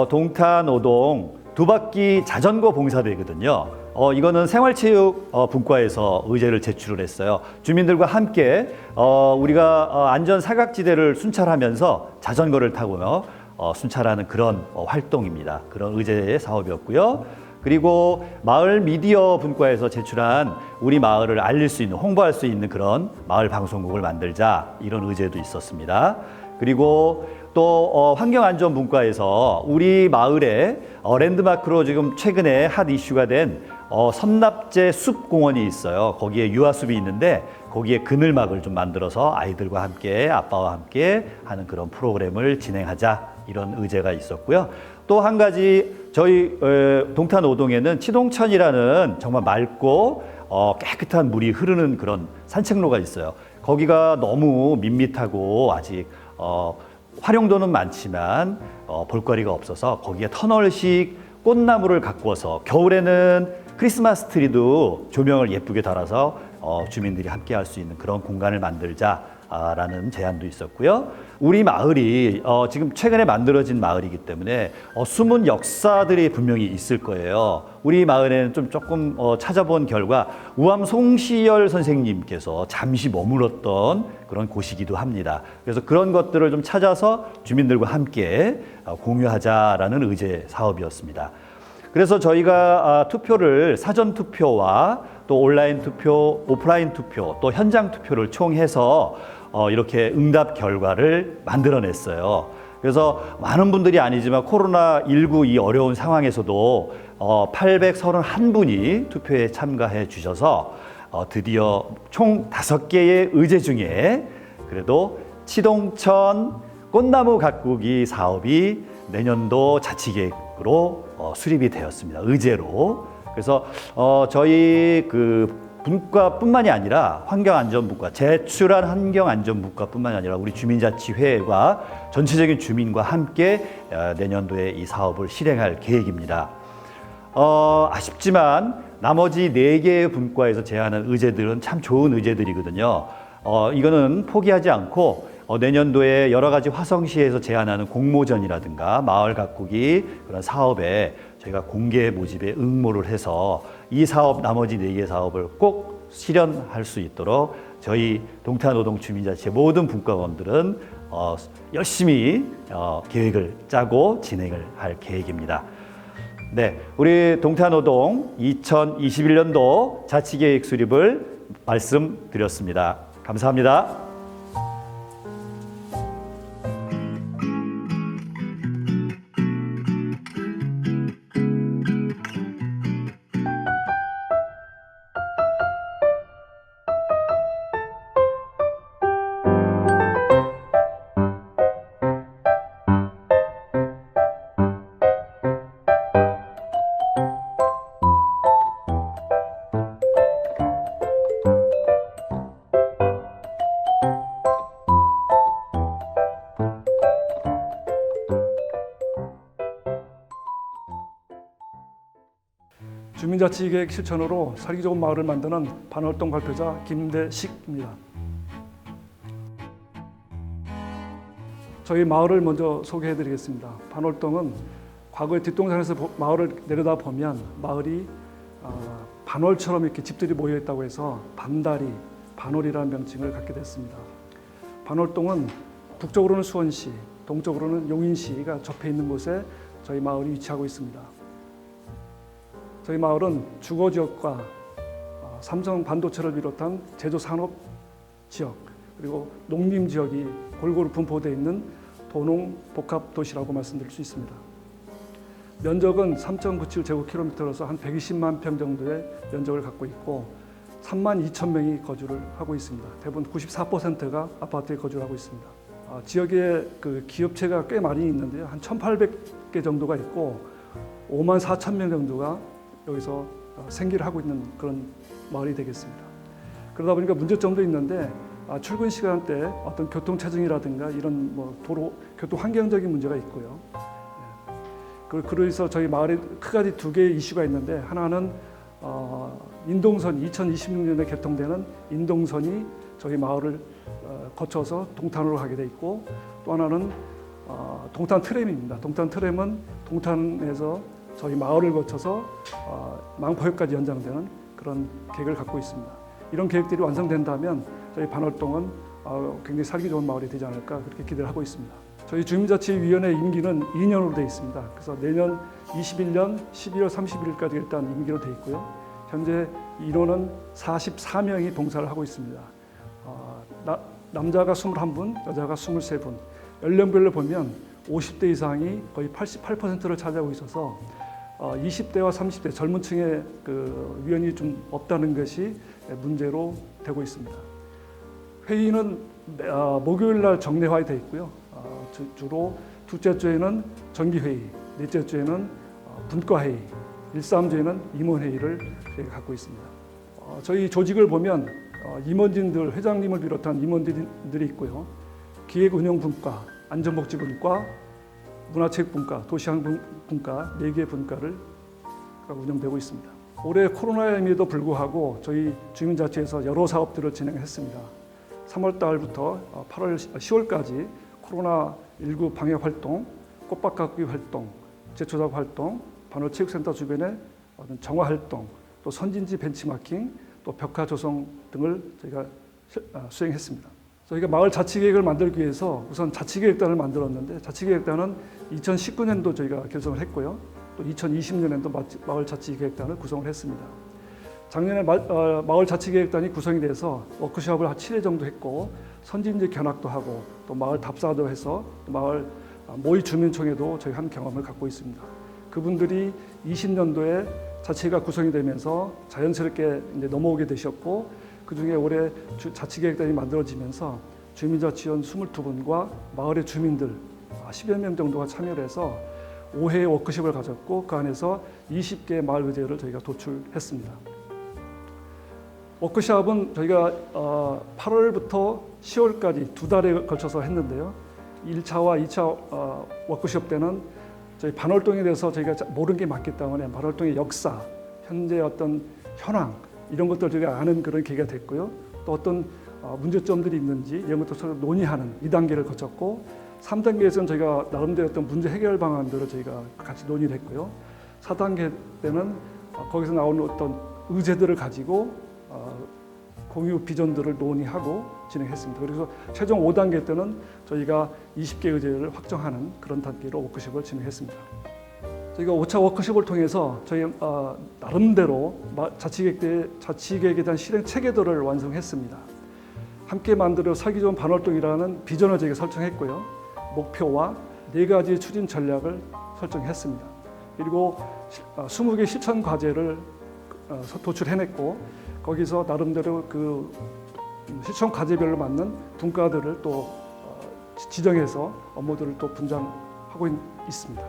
동탄오동 두바퀴 자전거 봉사대거든요. 이거는 생활체육 분과에서 의제를 제출을 했어요. 주민들과 함께 우리가 안전 사각지대를 순찰하면서 자전거를 타고요 순찰하는 그런 활동입니다. 그런 의제의 사업이었고요. 그리고 마을 미디어 분과에서 제출한 우리 마을을 알릴 수 있는, 홍보할 수 있는 그런 마을 방송국을 만들자, 이런 의제도 있었습니다. 그리고 또 환경안전 분과에서 우리 마을에 랜드마크로 지금 최근에 핫 이슈가 된 섬납제 숲공원이 있어요. 거기에 유아숲이 있는데 거기에 그늘막을 좀 만들어서 아이들과 함께, 아빠와 함께 하는 그런 프로그램을 진행하자, 이런 의제가 있었고요. 또 한 가지, 저희 동탄오동에는 치동천이라는 정말 맑고 깨끗한 물이 흐르는 그런 산책로가 있어요. 거기가 너무 밋밋하고 아직 활용도는 많지만 볼거리가 없어서 거기에 터널식 꽃나무를 가꾸어서 겨울에는 크리스마스 트리도 조명을 예쁘게 달아서 주민들이 함께 할 수 있는 그런 공간을 만들자라는 제안도 있었고요. 우리 마을이 지금 최근에 만들어진 마을이기 때문에 숨은 역사들이 분명히 있을 거예요. 우리 마을에는 조금 찾아본 결과 우암 송시열 선생님께서 잠시 머물렀던 그런 곳이기도 합니다. 그래서 그런 것들을 좀 찾아서 주민들과 함께 공유하자라는 의제 사업이었습니다. 그래서 저희가 투표를 사전 투표와 또 온라인 투표, 오프라인 투표, 또 현장 투표를 총해서 이렇게 응답 결과를 만들어냈어요. 그래서 많은 분들이 아니지만 코로나19 이 어려운 상황에서도 831분이 투표에 참가해 주셔서 드디어 총 5개의 의제 중에 그래도 치동천 꽃나무 가꾸기 사업이 내년도 자치계획으로 수립이 되었습니다. 의제로. 그래서 저희 분과뿐만이 아니라 환경안전분과, 제출한 환경안전분과뿐만이 아니라 우리 주민자치회와 전체적인 주민과 함께 내년도에 이 사업을 실행할 계획입니다. 아쉽지만 나머지 4개의 분과에서 제안한 의제들은 참 좋은 의제들이거든요. 이거는 포기하지 않고 내년도에 여러 가지 화성시에서 제안하는 공모전이라든가 마을 가꾸기 그런 사업에 저희가 공개 모집에 응모를 해서 이 사업 나머지 4개 사업을 꼭 실현할 수 있도록 저희 동태안오동 주민자치의 모든 분과원들은 열심히 계획을 짜고 진행을 할 계획입니다. 네, 우리 동태안오동 2021년도 자치계획 수립을 말씀드렸습니다. 감사합니다. 주민자치계획 실천으로 살기 좋은 마을을 만드는 반월동 발표자 김대식입니다. 저희 마을을 먼저 소개해드리겠습니다. 반월동은 과거에 뒷동산에서 마을을 내려다 보면 마을이 반월처럼 이렇게 집들이 모여 있다고 해서 반다리, 반월이라는 명칭을 갖게 됐습니다. 반월동은 북쪽으로는 수원시, 동쪽으로는 용인시가 접해 있는 곳에 저희 마을이 위치하고 있습니다. 저희 마을은 주거지역과 삼성 반도체를 비롯한 제조산업 지역 그리고 농림지역이 골고루 분포되어 있는 도농복합도시라고 말씀드릴 수 있습니다. 면적은 3.97제곱킬로미터로서 한 120만 평 정도의 면적을 갖고 있고 3만 2천 명이 거주를 하고 있습니다. 대부분 94%가 아파트에 거주를 하고 있습니다. 지역에 그 기업체가 꽤 많이 있는데요. 한 1,800개 정도가 있고 5만 4천 명 정도가 여기서 생계를 하고 있는 그런 마을이 되겠습니다. 그러다 보니까 문제점도 있는데 출근 시간대 어떤 교통 체증이라든가 이런 도로 교통 환경적인 문제가 있고요. 그래서 저희 마을에 크가지 2개의 이슈가 있는데 하나는 인동선 2026년에 개통되는 인동선이 저희 마을을 거쳐서 동탄으로 가게 돼 있고 또 하나는 동탄 트램입니다. 동탄 트램은 동탄에서 저희 마을을 거쳐서 망포역까지 연장되는 그런 계획을 갖고 있습니다. 이런 계획들이 완성된다면 저희 반월동은 굉장히 살기 좋은 마을이 되지 않을까 그렇게 기대를 하고 있습니다. 저희 주민자치위원회 임기는 2년으로 되어 있습니다. 그래서 내년 21년 12월 31일까지 일단 임기로 되어 있고요. 현재 인원은 44명이 봉사를 하고 있습니다. 남자가 21분, 여자가 23분. 연령별로 보면 50대 이상이 거의 88%를 차지하고 있어서 20대와 30대 젊은 층의 그 위원이 좀 없다는 것이 문제로 되고 있습니다. 회의는 목요일 날 정례화에 되어 있고요. 주로 둘째 주에는 정기회의, 넷째 주에는 분과회의, 13주에는 임원회의를 저희가 갖고 있습니다. 저희 조직을 보면 임원진들, 회장님을 비롯한 임원들이 있고요. 기획운영분과, 안전복지분과, 문화체육분과, 도시환경분과 4개의 분과를 운영되고 있습니다. 올해 코로나임에도 불구하고 저희 주민자치에서 여러 사업들을 진행했습니다. 3월 달부터 10월까지 코로나19 방역 활동, 꽃밭 가꾸기 활동, 제초작 활동, 반월체육센터 주변의 정화 활동, 또 선진지 벤치마킹, 또 벽화 조성 등을 저희가 수행했습니다. 저희가 마을 자치계획을 만들기 위해서 우선 자치계획단을 만들었는데 자치계획단은 2019년도 저희가 결성을 했고요. 또 2020년에도 마을 자치계획단을 구성을 했습니다. 작년에 마을 자치계획단이 구성이 돼서 워크숍을 한 7회 정도 했고 선진지 견학도 하고 또 마을 답사도 해서 마을 모의 주민총회도 저희 한 경험을 갖고 있습니다. 그분들이 20년도에 자치가 구성이 되면서 자연스럽게 이제 넘어오게 되셨고 그중에 올해 자치계획단이 만들어지면서 주민자치원 22분과 마을의 주민들 10여 명 정도가 참여를 해서 5회의 워크숍을 가졌고 그 안에서 20개의 마을 의제를 저희가 도출했습니다. 워크숍은 저희가 8월부터 10월까지 2달에 걸쳐서 했는데요. 1차와 2차 워크숍 때는 저희 반월동에 대해서 저희가 모르는 게 많기 때문에 반월동의 역사, 현재 어떤 현황 이런 것들 저희가 아는 그런 계기가 됐고요. 또 어떤 문제점들이 있는지 이런 것도 서로 논의하는 2단계를 거쳤고 3단계에서는 저희가 나름대로 어떤 문제 해결 방안들을 저희가 같이 논의를 했고요. 4단계 때는 거기서 나오는 어떤 의제들을 가지고 공유 비전들을 논의하고 진행했습니다. 그래서 최종 5단계 때는 저희가 20개 의제를 확정하는 그런 단계로 워크숍을 진행했습니다. 저희가 5차 워크숍을 통해서 저희 나름대로 자치계획에 대한 실행 체계도를 완성했습니다. 함께 만들어 살기 좋은 반월동이라는 비전을 저희가 설정했고요. 목표와 4가지 추진 전략을 설정했습니다. 그리고 20개 실천 과제를 도출해냈고 거기서 나름대로 그 실천 과제별로 맞는 분과들을 또 지정해서 업무들을 또 분장하고 있습니다.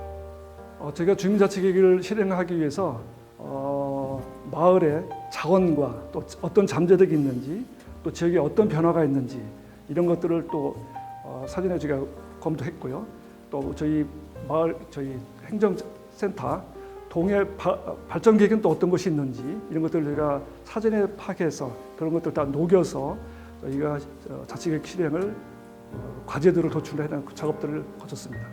제가 주민자치계획을 실행하기 위해서 마을의 자원과 또 어떤 잠재력이 있는지 또 지역에 어떤 변화가 있는지 이런 것들을 또 사전에 제가 검토했고요. 또 저희 마을 저희 행정센터 동해 발전 계획은 또 어떤 것이 있는지 이런 것들을 저희가 사전에 파악해서 그런 것들 다 녹여서 저희가 자치계획 실행을 과제들을 도출해낸 그 작업들을 거쳤습니다.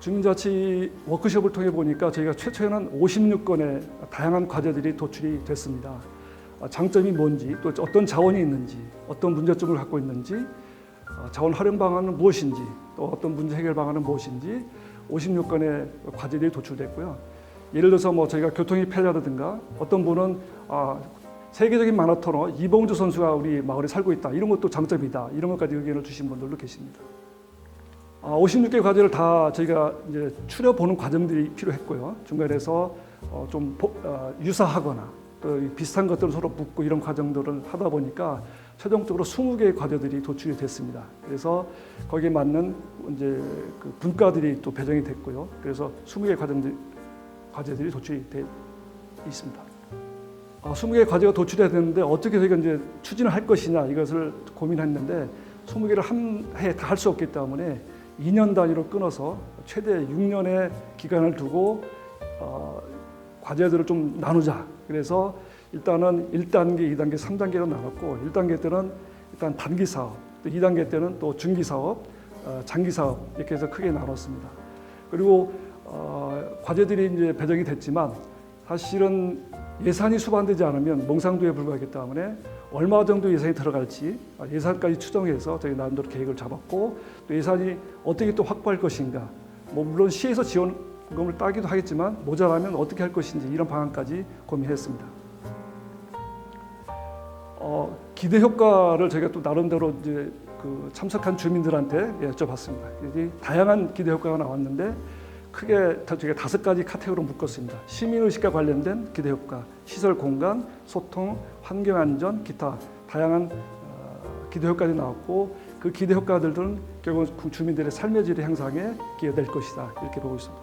주민자치 워크숍을 통해 보니까 저희가 최초에는 56건의 다양한 과제들이 도출이 됐습니다. 장점이 뭔지, 또 어떤 자원이 있는지, 어떤 문제점을 갖고 있는지, 자원 활용 방안은 무엇인지, 또 어떤 문제 해결 방안은 무엇인지 56건의 과제들이 도출됐고요. 예를 들어서 저희가 교통이 편리하다든가 어떤 분은 세계적인 마라토너 이봉주 선수가 우리 마을에 살고 있다. 이런 것도 장점이다. 이런 것까지 의견을 주신 분들도 계십니다. 56개 과제를 다 저희가 이제 추려보는 과정들이 필요했고요. 중간에서 좀 유사하거나 또 비슷한 것들을 서로 묻고 이런 과정들을 하다 보니까 최종적으로 20개의 과제들이 도출이 됐습니다. 그래서 거기에 맞는 이제 그 분과들이 또 배정이 됐고요. 그래서 20개의 과제들이 도출이 돼 있습니다. 20개의 과제가 도출해야 되는데 어떻게 저희가 이제 추진을 할 것이냐 이것을 고민했는데 20개를 한 해에 다 할 수 없기 때문에 2년 단위로 끊어서 최대 6년의 기간을 두고 과제들을 좀 나누자. 그래서 일단은 1단계, 2단계, 3단계로 나눴고 1단계 때는 일단 단기 사업, 또 2단계 때는 또 중기 사업, 장기 사업 이렇게 해서 크게 나눴습니다. 그리고 과제들이 이제 배정이 됐지만 사실은 예산이 수반되지 않으면 몽상도에 불과하기 때문에 얼마 정도 예산이 들어갈지 예산까지 추정해서 저희 나름대로 계획을 잡았고 또 예산이 어떻게 또 확보할 것인가 물론 시에서 지원금을 따기도 하겠지만 모자라면 어떻게 할 것인지 이런 방안까지 고민했습니다. 기대 효과를 저희가 또 나름대로 이제 그 참석한 주민들한테 여쭤봤습니다. 다양한 기대 효과가 나왔는데 크게 저희가 5가지 카테고리로 묶었습니다. 시민의식과 관련된 기대 효과, 시설 공간, 소통, 환경 안전, 기타 다양한 기대 효과들이 나왔고 그 기대 효과들은 결국 주민들의 삶의 질의 향상에 기여될 것이다 이렇게 보고 있습니다.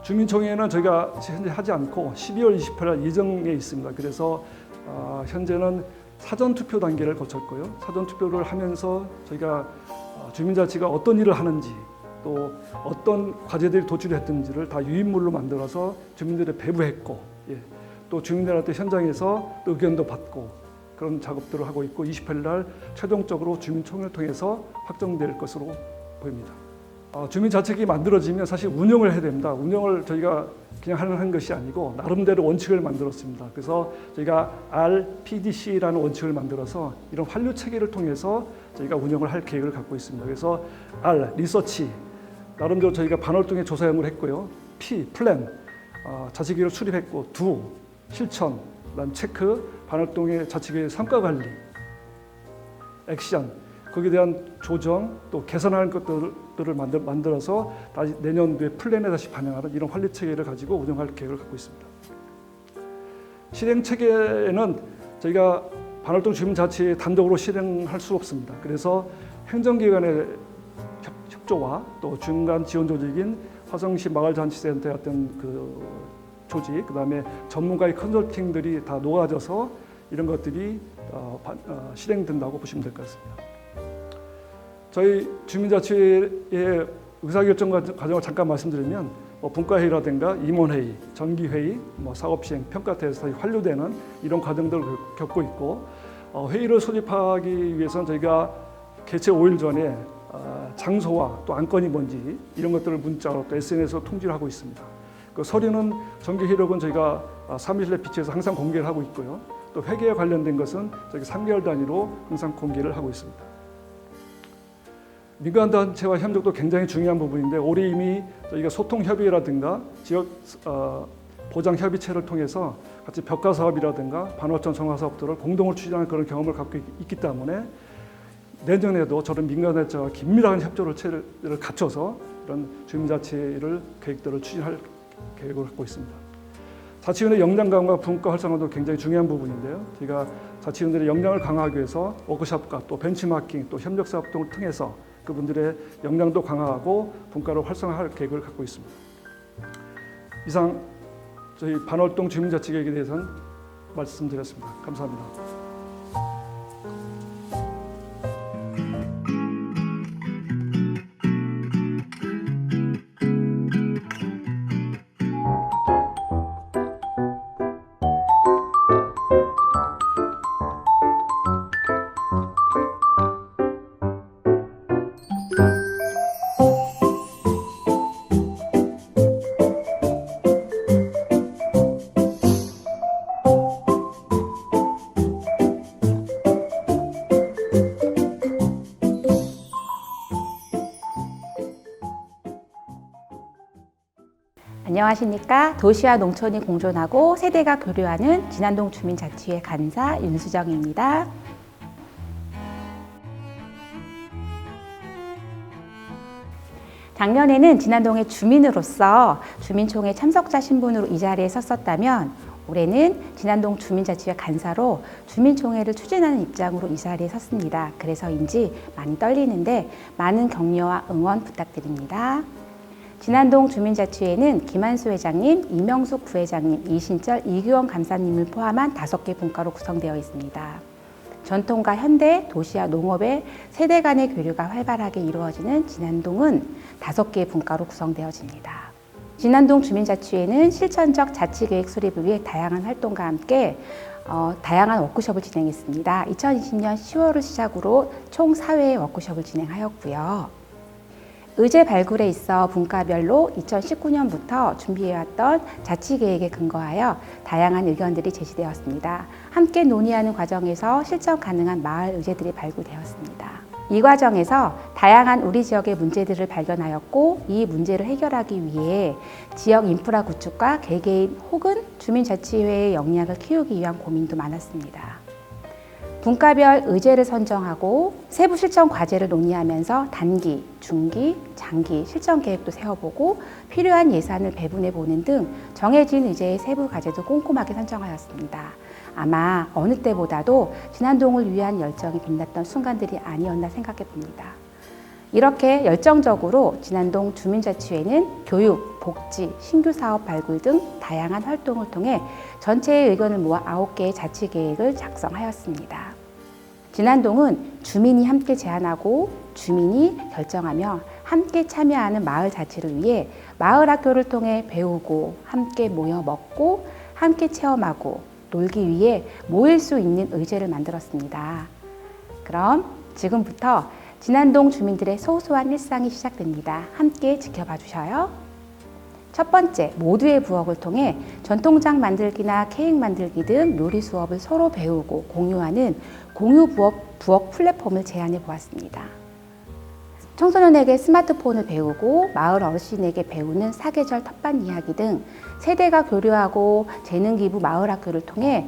주민총회는 저희가 현재 하지 않고 12월 28일 예정에 있습니다. 그래서 현재는 사전투표 단계를 거쳤고요. 사전투표를 하면서 저희가 주민자치가 어떤 일을 하는지 또 어떤 과제들이 도출했던지를 다 유인물로 만들어서 주민들에 배부했고 또 주민들한테 현장에서 또 의견도 받고 그런 작업들을 하고 있고 28일 날 최종적으로 주민총회를 통해서 확정될 것으로 보입니다. 주민자치계획이 만들어지면 사실 운영을 해야 됩니다. 운영을 저희가 그냥 하는 것이 아니고 나름대로 원칙을 만들었습니다. 그래서 저희가 RPDC라는 원칙을 만들어서 이런 환류 체계를 통해서 저희가 운영을 할 계획을 갖고 있습니다. 그래서 R, 리서치, 나름대로 저희가 반월동에 조사 연구를 했고요. P, 플랜, 자치계획을 수립했고 Do, 실천, 그다음 체크, 반월동의 자치계획 성과 관리, 액션, 거기에 대한 조정, 또 개선하는 것들을 만들어서 다시 내년도에 플랜에 다시 반영하는 이런 관리 체계를 가지고 운영할 계획을 갖고 있습니다. 실행 체계는 저희가 반월동 주민자치에 단독으로 실행할 수 없습니다. 그래서 행정기관의 협조와 또 중간 지원 조직인 화성시 마을잔치센터의 어떤 그 조직, 그다음에 전문가의 컨설팅들이 다 녹아져서 이런 것들이 실행된다고 보시면 될 것 같습니다. 저희 주민자치의 의사결정 과정을 잠깐 말씀드리면 분과회의라든가 임원회의, 정기회의, 사업시행, 평가대에서 환류되는 이런 과정들을 겪고 있고 회의를 소집하기 위해서는 저희가 개최 5일 전에 장소와 또 안건이 뭔지 이런 것들을 문자로 또 SNS로 통지를 하고 있습니다. 그 서류는 정기 회력은 저희가 3일 내 비치해서 항상 공개를 하고 있고요. 또 회계에 관련된 것은 저희 3개월 단위로 항상 공개를 하고 있습니다. 민간단체와 협력도 굉장히 중요한 부분인데 올해 이미 저희가 소통협의회라든가 지역 보장협의체를 통해서 같이 벽화사업이라든가 반월천 정화사업들을 공동으로 추진하는 그런 경험을 갖고 있기 때문에 내년에도 저런 민간단체와 긴밀한 협조를 갖춰서 이런 주민자치를 계획들을 추진할 계획을 갖고 있습니다. 자치위원회 역량 강화, 분과 활성화도 굉장히 중요한 부분인데요. 저희가 자치위원들의 역량을 강화하기 위해서 워크숍과 또 벤치마킹, 또 협력사업 등을 통해서 그분들의 역량도 강화하고 분과를 활성화할 계획을 갖고 있습니다. 이상 저희 반월동 주민자치계획에 대해서는 말씀드렸습니다. 감사합니다. 안녕하십니까. 도시와 농촌이 공존하고 세대가 교류하는 진안동 주민자치회 간사 윤수정입니다. 작년에는 진안동의 주민으로서 주민총회 참석자 신분으로 이 자리에 섰었다면 올해는 진안동 주민자치회 간사로 주민총회를 추진하는 입장으로 이 자리에 섰습니다. 그래서인지 많이 떨리는데 많은 격려와 응원 부탁드립니다. 진안동 주민자치회는 김한수 회장님, 이명숙 부회장님, 이신철, 이규원 감사님을 포함한 5개 분과로 구성되어 있습니다. 전통과 현대, 도시와 농업의 세대 간의 교류가 활발하게 이루어지는 진안동은 5개의 분과로 구성되어집니다. 진안동 주민자치회는 실천적 자치계획 수립을 위해 다양한 활동과 함께 다양한 워크숍을 진행했습니다. 2020년 10월을 시작으로 총 4회의 워크숍을 진행하였고요. 의제 발굴에 있어 분과별로 2019년부터 준비해왔던 자치계획에 근거하여 다양한 의견들이 제시되었습니다. 함께 논의하는 과정에서 실천 가능한 마을 의제들이 발굴되었습니다. 이 과정에서 다양한 우리 지역의 문제들을 발견하였고 이 문제를 해결하기 위해 지역 인프라 구축과 개개인 혹은 주민자치회의 역량을 키우기 위한 고민도 많았습니다. 분과별 의제를 선정하고 세부 실천 과제를 논의하면서 단기, 중기, 장기 실천 계획도 세워보고 필요한 예산을 배분해보는 등 정해진 의제의 세부 과제도 꼼꼼하게 선정하였습니다. 아마 어느 때보다도 진안동을 위한 열정이 빛났던 순간들이 아니었나 생각해 봅니다. 이렇게 열정적으로 진안동 주민자치회는 교육, 복지, 신규 사업 발굴 등 다양한 활동을 통해 전체의 의견을 모아 9개의 자치계획을 작성하였습니다. 진안동은 주민이 함께 제안하고 주민이 결정하며 함께 참여하는 마을 자치를 위해 마을 학교를 통해 배우고 함께 모여 먹고 함께 체험하고 놀기 위해 모일 수 있는 의제를 만들었습니다. 그럼 지금부터 진안동 주민들의 소소한 일상이 시작됩니다. 함께 지켜봐 주셔요. 첫 번째, 모두의 부엌을 통해 전통장 만들기나 케이크 만들기 등 요리 수업을 서로 배우고 공유하는 공유 부엌 플랫폼을 제안해 보았습니다. 청소년에게 스마트폰을 배우고 마을 어르신에게 배우는 사계절 텃밭 이야기 등 세대가 교류하고 재능기부 마을 학교를 통해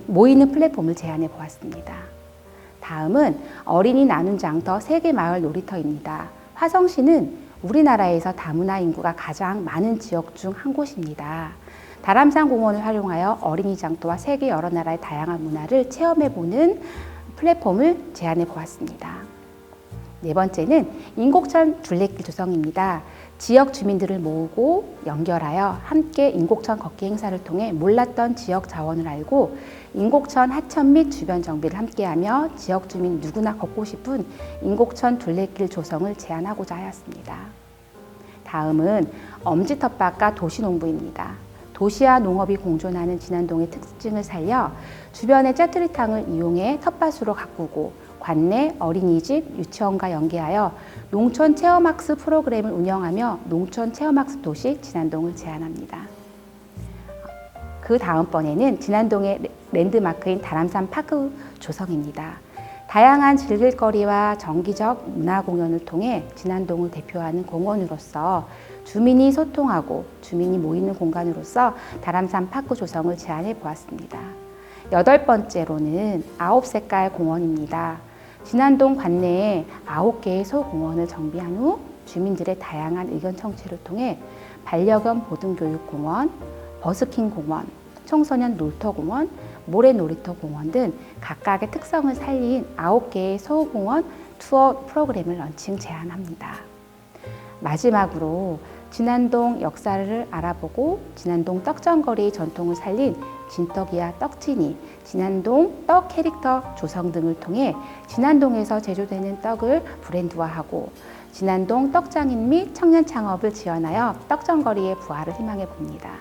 모이는 플랫폼을 제안해 보았습니다. 다음은 어린이 나눈 장터 세계마을 놀이터입니다. 화성시는 우리나라에서 다문화 인구가 가장 많은 지역 중 한 곳입니다. 다람산 공원을 활용하여 어린이 장터와 세계 여러 나라의 다양한 문화를 체험해보는 플랫폼을 제안해 보았습니다. 네 번째는 인곡천 둘레길 조성입니다. 지역 주민들을 모으고 연결하여 함께 인곡천 걷기 행사를 통해 몰랐던 지역 자원을 알고 인곡천 하천 및 주변 정비를 함께하며 지역 주민 누구나 걷고 싶은 인곡천 둘레길 조성을 제안하고자 하였습니다. 다음은 엄지 텃밭과 도시농부입니다. 도시와 농업이 공존하는 진안동의 특징을 살려 주변의 짜투리탕을 이용해 텃밭으로 가꾸고 관내, 어린이집, 유치원과 연계하여 농촌 체험학습 프로그램을 운영하며 농촌 체험학습 도시 진안동을 제안합니다. 그 다음번에는 진안동의 랜드마크인 다람산 파크 조성입니다. 다양한 즐길거리와 정기적 문화공연을 통해 진안동을 대표하는 공원으로서 주민이 소통하고 주민이 모이는 공간으로서 다람산 파크 조성을 제안해 보았습니다. 8번째로는 9색깔 공원입니다. 진안동 관내에 9개의 소공원을 정비한 후 주민들의 다양한 의견 청취를 통해 반려견 보등교육공원, 버스킹 공원, 청소년 놀터공원, 모래놀이터 공원 등 각각의 특성을 살린 9개의 소공원 투어 프로그램을 런칭 제안합니다. 마지막으로 진안동 역사를 알아보고 진안동 떡전거리 전통을 살린 진떡이와 떡진이, 진안동 떡 캐릭터 조성 등을 통해 진안동에서 제조되는 떡을 브랜드화하고 진안동 떡장인 및 청년 창업을 지원하여 떡전거리의 부활을 희망해 봅니다.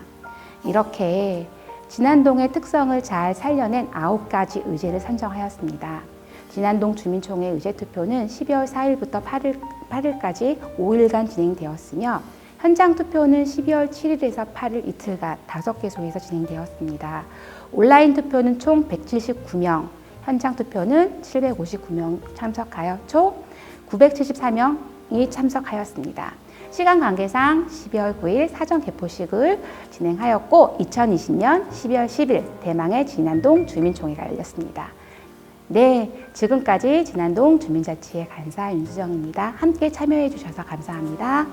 이렇게 진안동의 특성을 잘 살려낸 9가지 의제를 선정하였습니다. 진안동 주민총회 의제 투표는 12월 4일부터 8일까지 5일간 진행되었으며 현장 투표는 12월 7일에서 8일 이틀간 5개소에서 진행되었습니다. 온라인 투표는 총 179명, 현장 투표는 759명 참석하여 총 974명이 참석하였습니다. 시간 관계상 12월 9일 사전 개표식을 진행하였고 2020년 12월 10일 대망의 진안동 주민총회가 열렸습니다. 네, 지금까지 진안동 주민자치회 간사 윤수정입니다. 함께 참여해 주셔서 감사합니다.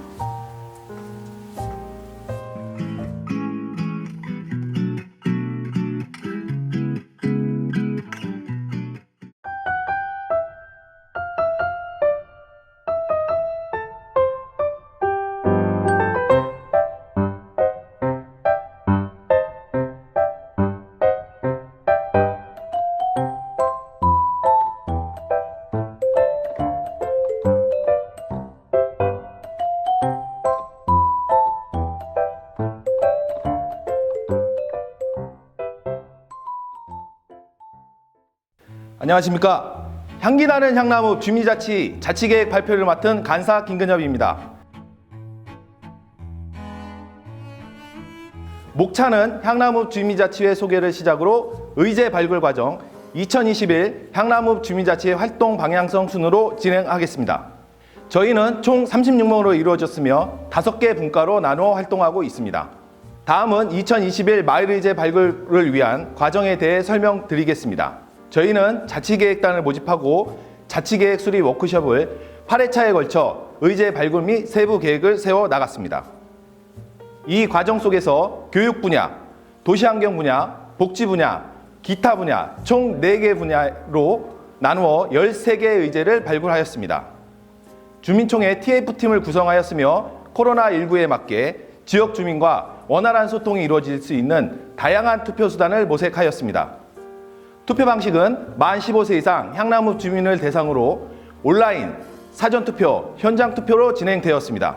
안녕하십니까. 향기나는 향나무 주민자치 자치계획 발표를 맡은 간사 김근엽입니다. 목차는 향나무 주민자치회 소개를 시작으로 의제 발굴 과정 2021 향나무 주민자치회 활동 방향성 순으로 진행하겠습니다. 저희는 총 36명으로 이루어졌으며 5개 분과로 나누어 활동하고 있습니다. 다음은 2021 마을의제 발굴을 위한 과정에 대해 설명드리겠습니다. 저희는 자치계획단을 모집하고 자치계획 수립 워크숍을 8회차에 걸쳐 의제 발굴 및 세부 계획을 세워 나갔습니다. 이 과정 속에서 교육 분야, 도시환경 분야, 복지 분야, 기타 분야 총 4개 분야로 나누어 13개의 의제를 발굴하였습니다. 주민총회 TF팀을 구성하였으며 코로나19에 맞게 지역 주민과 원활한 소통이 이루어질 수 있는 다양한 투표 수단을 모색하였습니다. 투표 방식은 만 15세 이상 향나무 주민을 대상으로 온라인, 사전투표, 현장투표로 진행되었습니다.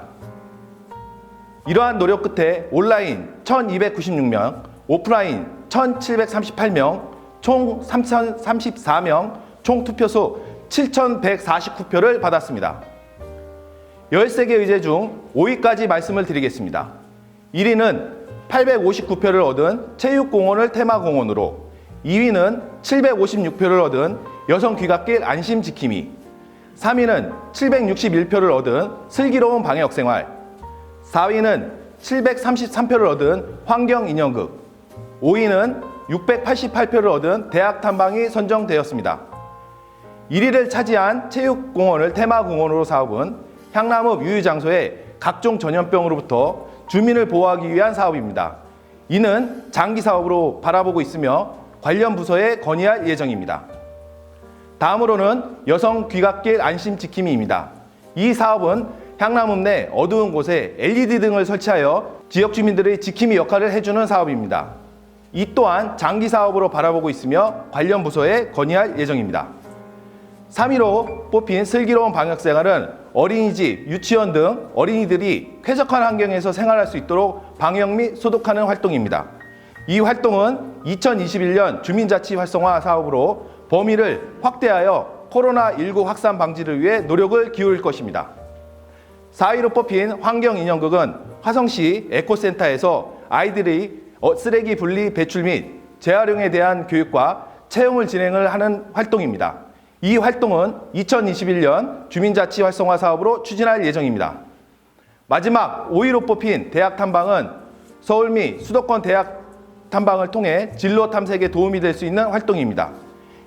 이러한 노력 끝에 온라인 1,296명, 오프라인 1,738명, 총 3,034명, 총 투표수 7,149표를 받았습니다. 13개 의제 중 5위까지 말씀을 드리겠습니다. 1위는 859표를 얻은 체육공원을 테마공원으로, 2위는 756표를 얻은 여성귀갓길 안심지킴이, 3위는 761표를 얻은 슬기로운 방역생활, 4위는 733표를 얻은 환경인형극, 5위는 688표를 얻은 대학탐방이 선정되었습니다. 1위를 차지한 체육공원을 테마공원으로 사업은 향나무 유유장소의 각종 전염병으로부터 주민을 보호하기 위한 사업입니다. 이는 장기 사업으로 바라보고 있으며 관련 부서에 건의할 예정입니다. 다음으로는 여성 귀갓길 안심지킴이입니다. 이 사업은 향나무 내 어두운 곳에 LED 등을 설치하여 지역 주민들의 지킴이 역할을 해주는 사업입니다. 이 또한 장기 사업으로 바라보고 있으며 관련 부서에 건의할 예정입니다. 3위로 뽑힌 슬기로운 방역생활은 어린이집, 유치원 등 어린이들이 쾌적한 환경에서 생활할 수 있도록 방역 및 소독하는 활동입니다. 이 활동은 2021년 주민자치 활성화 사업으로 범위를 확대하여 코로나19 확산 방지를 위해 노력을 기울일 것입니다. 4위로 뽑힌 환경인형극은 화성시 에코센터에서 아이들이 쓰레기 분리 배출 및 재활용에 대한 교육과 체험을 진행을 하는 활동입니다. 이 활동은 2021년 주민자치 활성화 사업으로 추진할 예정입니다. 마지막 5위로 뽑힌 대학 탐방은 서울 및 수도권 대학 탐방을 통해 진로 탐색에 도움이 될 수 있는 활동입니다.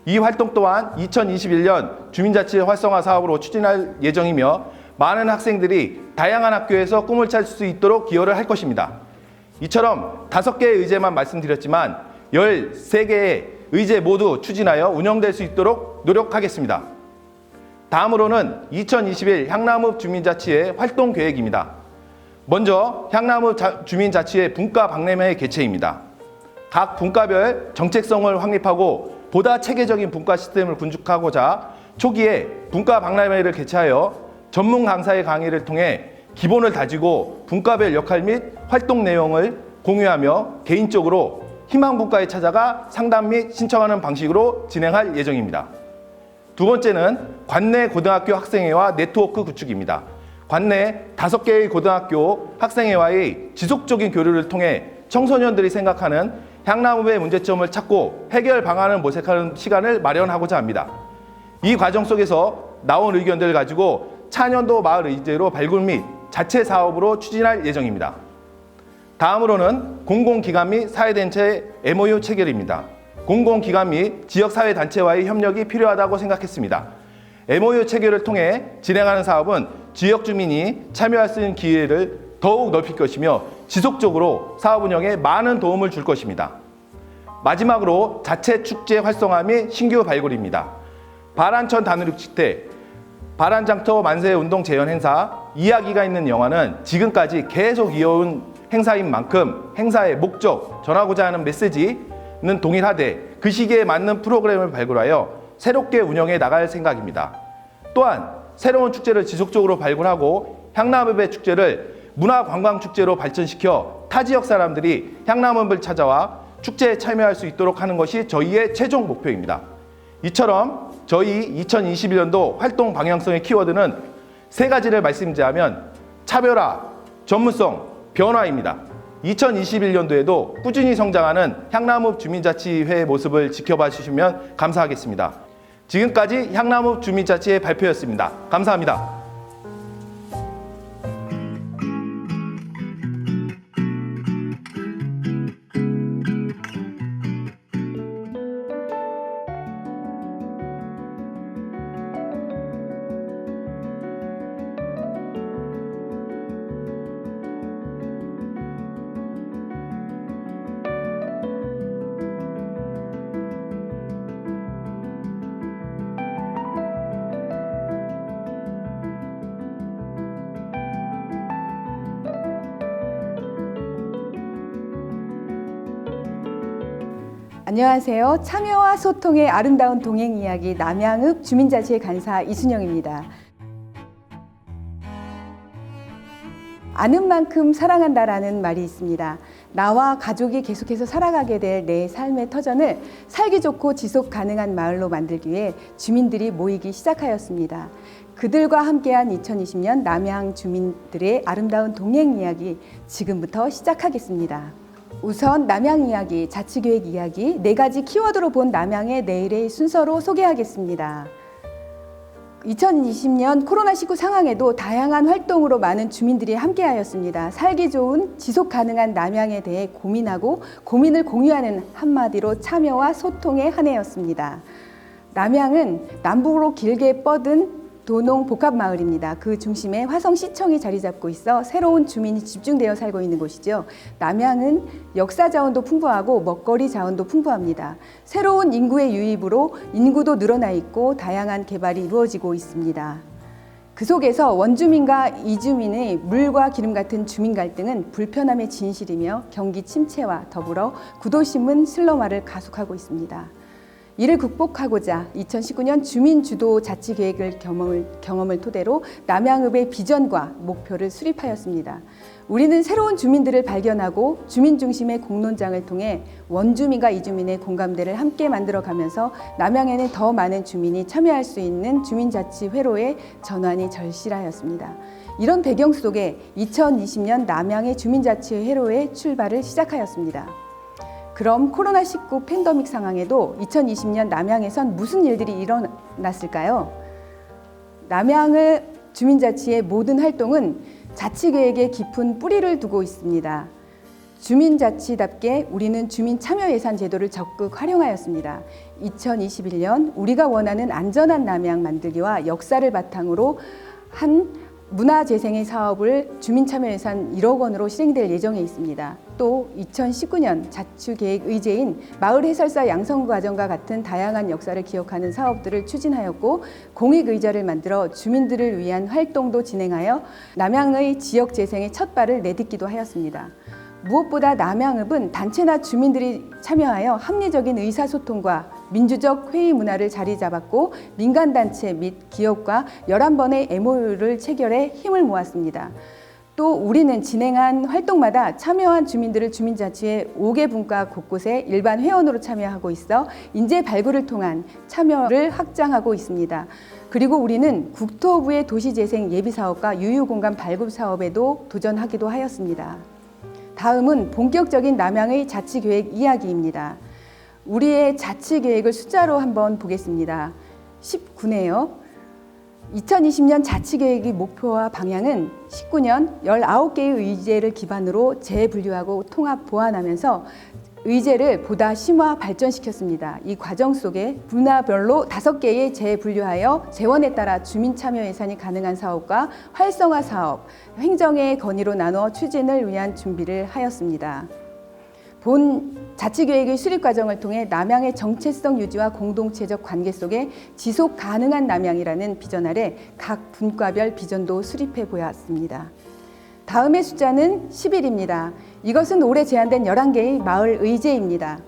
이 활동 또한 2021년 주민자치 활성화 사업으로 추진할 예정이며 많은 학생들이 다양한 학교에서 꿈을 찾을 수 있도록 기여를 할 것입니다. 이처럼 5개의 의제만 말씀드렸지만 13개의 의제 모두 추진하여 운영될 수 있도록 노력하겠습니다. 다음으로는 2021 향남읍 주민자치회 활동 계획입니다. 먼저 향남읍 주민자치회 분과 박람회 개최입니다. 각 분과별 정책성을 확립하고 보다 체계적인 분과 시스템을 구축하고자 초기에 분과 박람회를 개최하여 전문 강사의 강의를 통해 기본을 다지고 분과별 역할 및 활동 내용을 공유하며 개인적으로 희망 분과에 찾아가 상담 및 신청하는 방식으로 진행할 예정입니다. 두 번째는 관내 고등학교 학생회와 네트워크 구축입니다. 관내 5개의 고등학교 학생회와의 지속적인 교류를 통해 청소년들이 생각하는 향남읍의 문제점을 찾고 해결 방안을 모색하는 시간을 마련하고자 합니다. 이 과정 속에서 나온 의견들을 가지고 차년도 마을 의제로 발굴 및 자체 사업으로 추진할 예정입니다. 다음으로는 공공기관 및 사회단체 MOU 체결입니다. 공공기관 및 지역사회단체와의 협력이 필요하다고 생각했습니다. MOU 체결을 통해 진행하는 사업은 지역 주민이 참여할 수 있는 기회를 더욱 넓힐 것이며 지속적으로 사업 운영에 많은 도움을 줄 것입니다. 마지막으로 자체 축제 활성화 및 신규 발굴입니다. 바란천 다누육축제, 바란장터 만세 운동 재현 행사, 이야기가 있는 영화는 지금까지 계속 이어온 행사인 만큼 행사의 목적, 전하고자 하는 메시지는 동일하되 그 시기에 맞는 프로그램을 발굴하여 새롭게 운영해 나갈 생각입니다. 또한 새로운 축제를 지속적으로 발굴하고 향남읍의 축제를 문화관광축제로 발전시켜 타 지역 사람들이 향남읍을 찾아와 축제에 참여할 수 있도록 하는 것이 저희의 최종 목표입니다. 이처럼 저희 2021년도 활동 방향성의 키워드는 3가지를 말씀드리자면 차별화, 전문성, 변화입니다. 2021년도에도 꾸준히 성장하는 향남읍 주민자치회의 모습을 지켜봐 주시면 감사하겠습니다. 지금까지 향남읍 주민자치회 발표였습니다. 감사합니다. 안녕하세요. 참여와 소통의 아름다운 동행 이야기 남양읍 주민자치회 간사 이순영입니다. 아는 만큼 사랑한다라는 말이 있습니다. 나와 가족이 계속해서 살아가게 될 내 삶의 터전을 살기 좋고 지속 가능한 마을로 만들기 위해 주민들이 모이기 시작하였습니다. 그들과 함께한 2020년 남양 주민들의 아름다운 동행 이야기 지금부터 시작하겠습니다. 우선 남양 이야기, 자치계획 이야기 4가지 키워드로 본 남양의 내일의 순서로 소개하겠습니다. 2020년 코로나19 상황에도 다양한 활동으로 많은 주민들이 함께하였습니다. 살기 좋은 지속 가능한 남양에 대해 고민하고 고민을 공유하는 한마디로 참여와 소통의 한 해였습니다. 남양은 남북으로 길게 뻗은 도농 복합마을입니다. 그 중심에 화성시청이 자리 잡고 있어 새로운 주민이 집중되어 살고 있는 곳이죠. 남양은 역사 자원도 풍부하고 먹거리 자원도 풍부합니다. 새로운 인구의 유입으로 인구도 늘어나 있고 다양한 개발이 이루어지고 있습니다. 그 속에서 원주민과 이주민의 물과 기름 같은 주민 갈등은 불편함의 진실이며 경기 침체와 더불어 구도심은 슬럼화를 가속하고 있습니다. 이를 극복하고자 2019년 주민주도 자치계획을 경험을 토대로 남양읍의 비전과 목표를 수립하였습니다. 우리는 새로운 주민들을 발견하고 주민 중심의 공론장을 통해 원주민과 이주민의 공감대를 함께 만들어가면서 남양에는 더 많은 주민이 참여할 수 있는 주민자치회로의 전환이 절실하였습니다. 이런 배경 속에 2020년 남양의 주민자치회로의 출발을 시작하였습니다. 그럼 코로나19 팬데믹 상황에도 2020년 남양에선 무슨 일들이 일어났을까요? 남양의 주민자치의 모든 활동은 자치계획에 깊은 뿌리를 두고 있습니다. 주민자치답게 우리는 주민참여예산 제도를 적극 활용하였습니다. 2021년 우리가 원하는 안전한 남양 만들기와 역사를 바탕으로 한 문화재생의 사업을 주민참여예산 1억 원으로 실행될 예정에 있습니다. 또 2019년 자치계획 의제인 마을 해설사 양성과정과 같은 다양한 역사를 기억하는 사업들을 추진하였고 공익의자를 만들어 주민들을 위한 활동도 진행하여 남양의 지역재생의 첫 발을 내딛기도 하였습니다. 무엇보다 남양읍은 단체나 주민들이 참여하여 합리적인 의사소통과 민주적 회의 문화를 자리 잡았고 민간단체 및 기업과 11번의 MOU를 체결해 힘을 모았습니다. 또 우리는 진행한 활동마다 참여한 주민들을 주민자치회 5개 분과 곳곳에 일반 회원으로 참여하고 있어 인재 발굴을 통한 참여를 확장하고 있습니다. 그리고 우리는 국토부의 도시재생 예비사업과 유유공간 발굴 사업에도 도전하기도 하였습니다. 다음은 본격적인 남양의 자치계획 이야기입니다. 우리의 자치계획을 숫자로 한번 보겠습니다. 19네요. 2020년 자치계획의 목표와 방향은 19년 19개의 의제를 기반으로 재분류하고 통합 보완하면서 의제를 보다 심화 발전시켰습니다. 이 과정 속에 분야별로 5개의 재분류하여 재원에 따라 주민 참여 예산이 가능한 사업과 활성화 사업, 행정의 건의로 나눠 추진을 위한 준비를 하였습니다. 본 자치계획의 수립 과정을 통해 남양의 정체성 유지와 공동체적 관계 속에 지속 가능한 남양이라는 비전 아래 각 분과별 비전도 수립해 보았습니다. 다음의 숫자는 10일입니다. 이것은 올해 제안된 11개의 마을 의제입니다.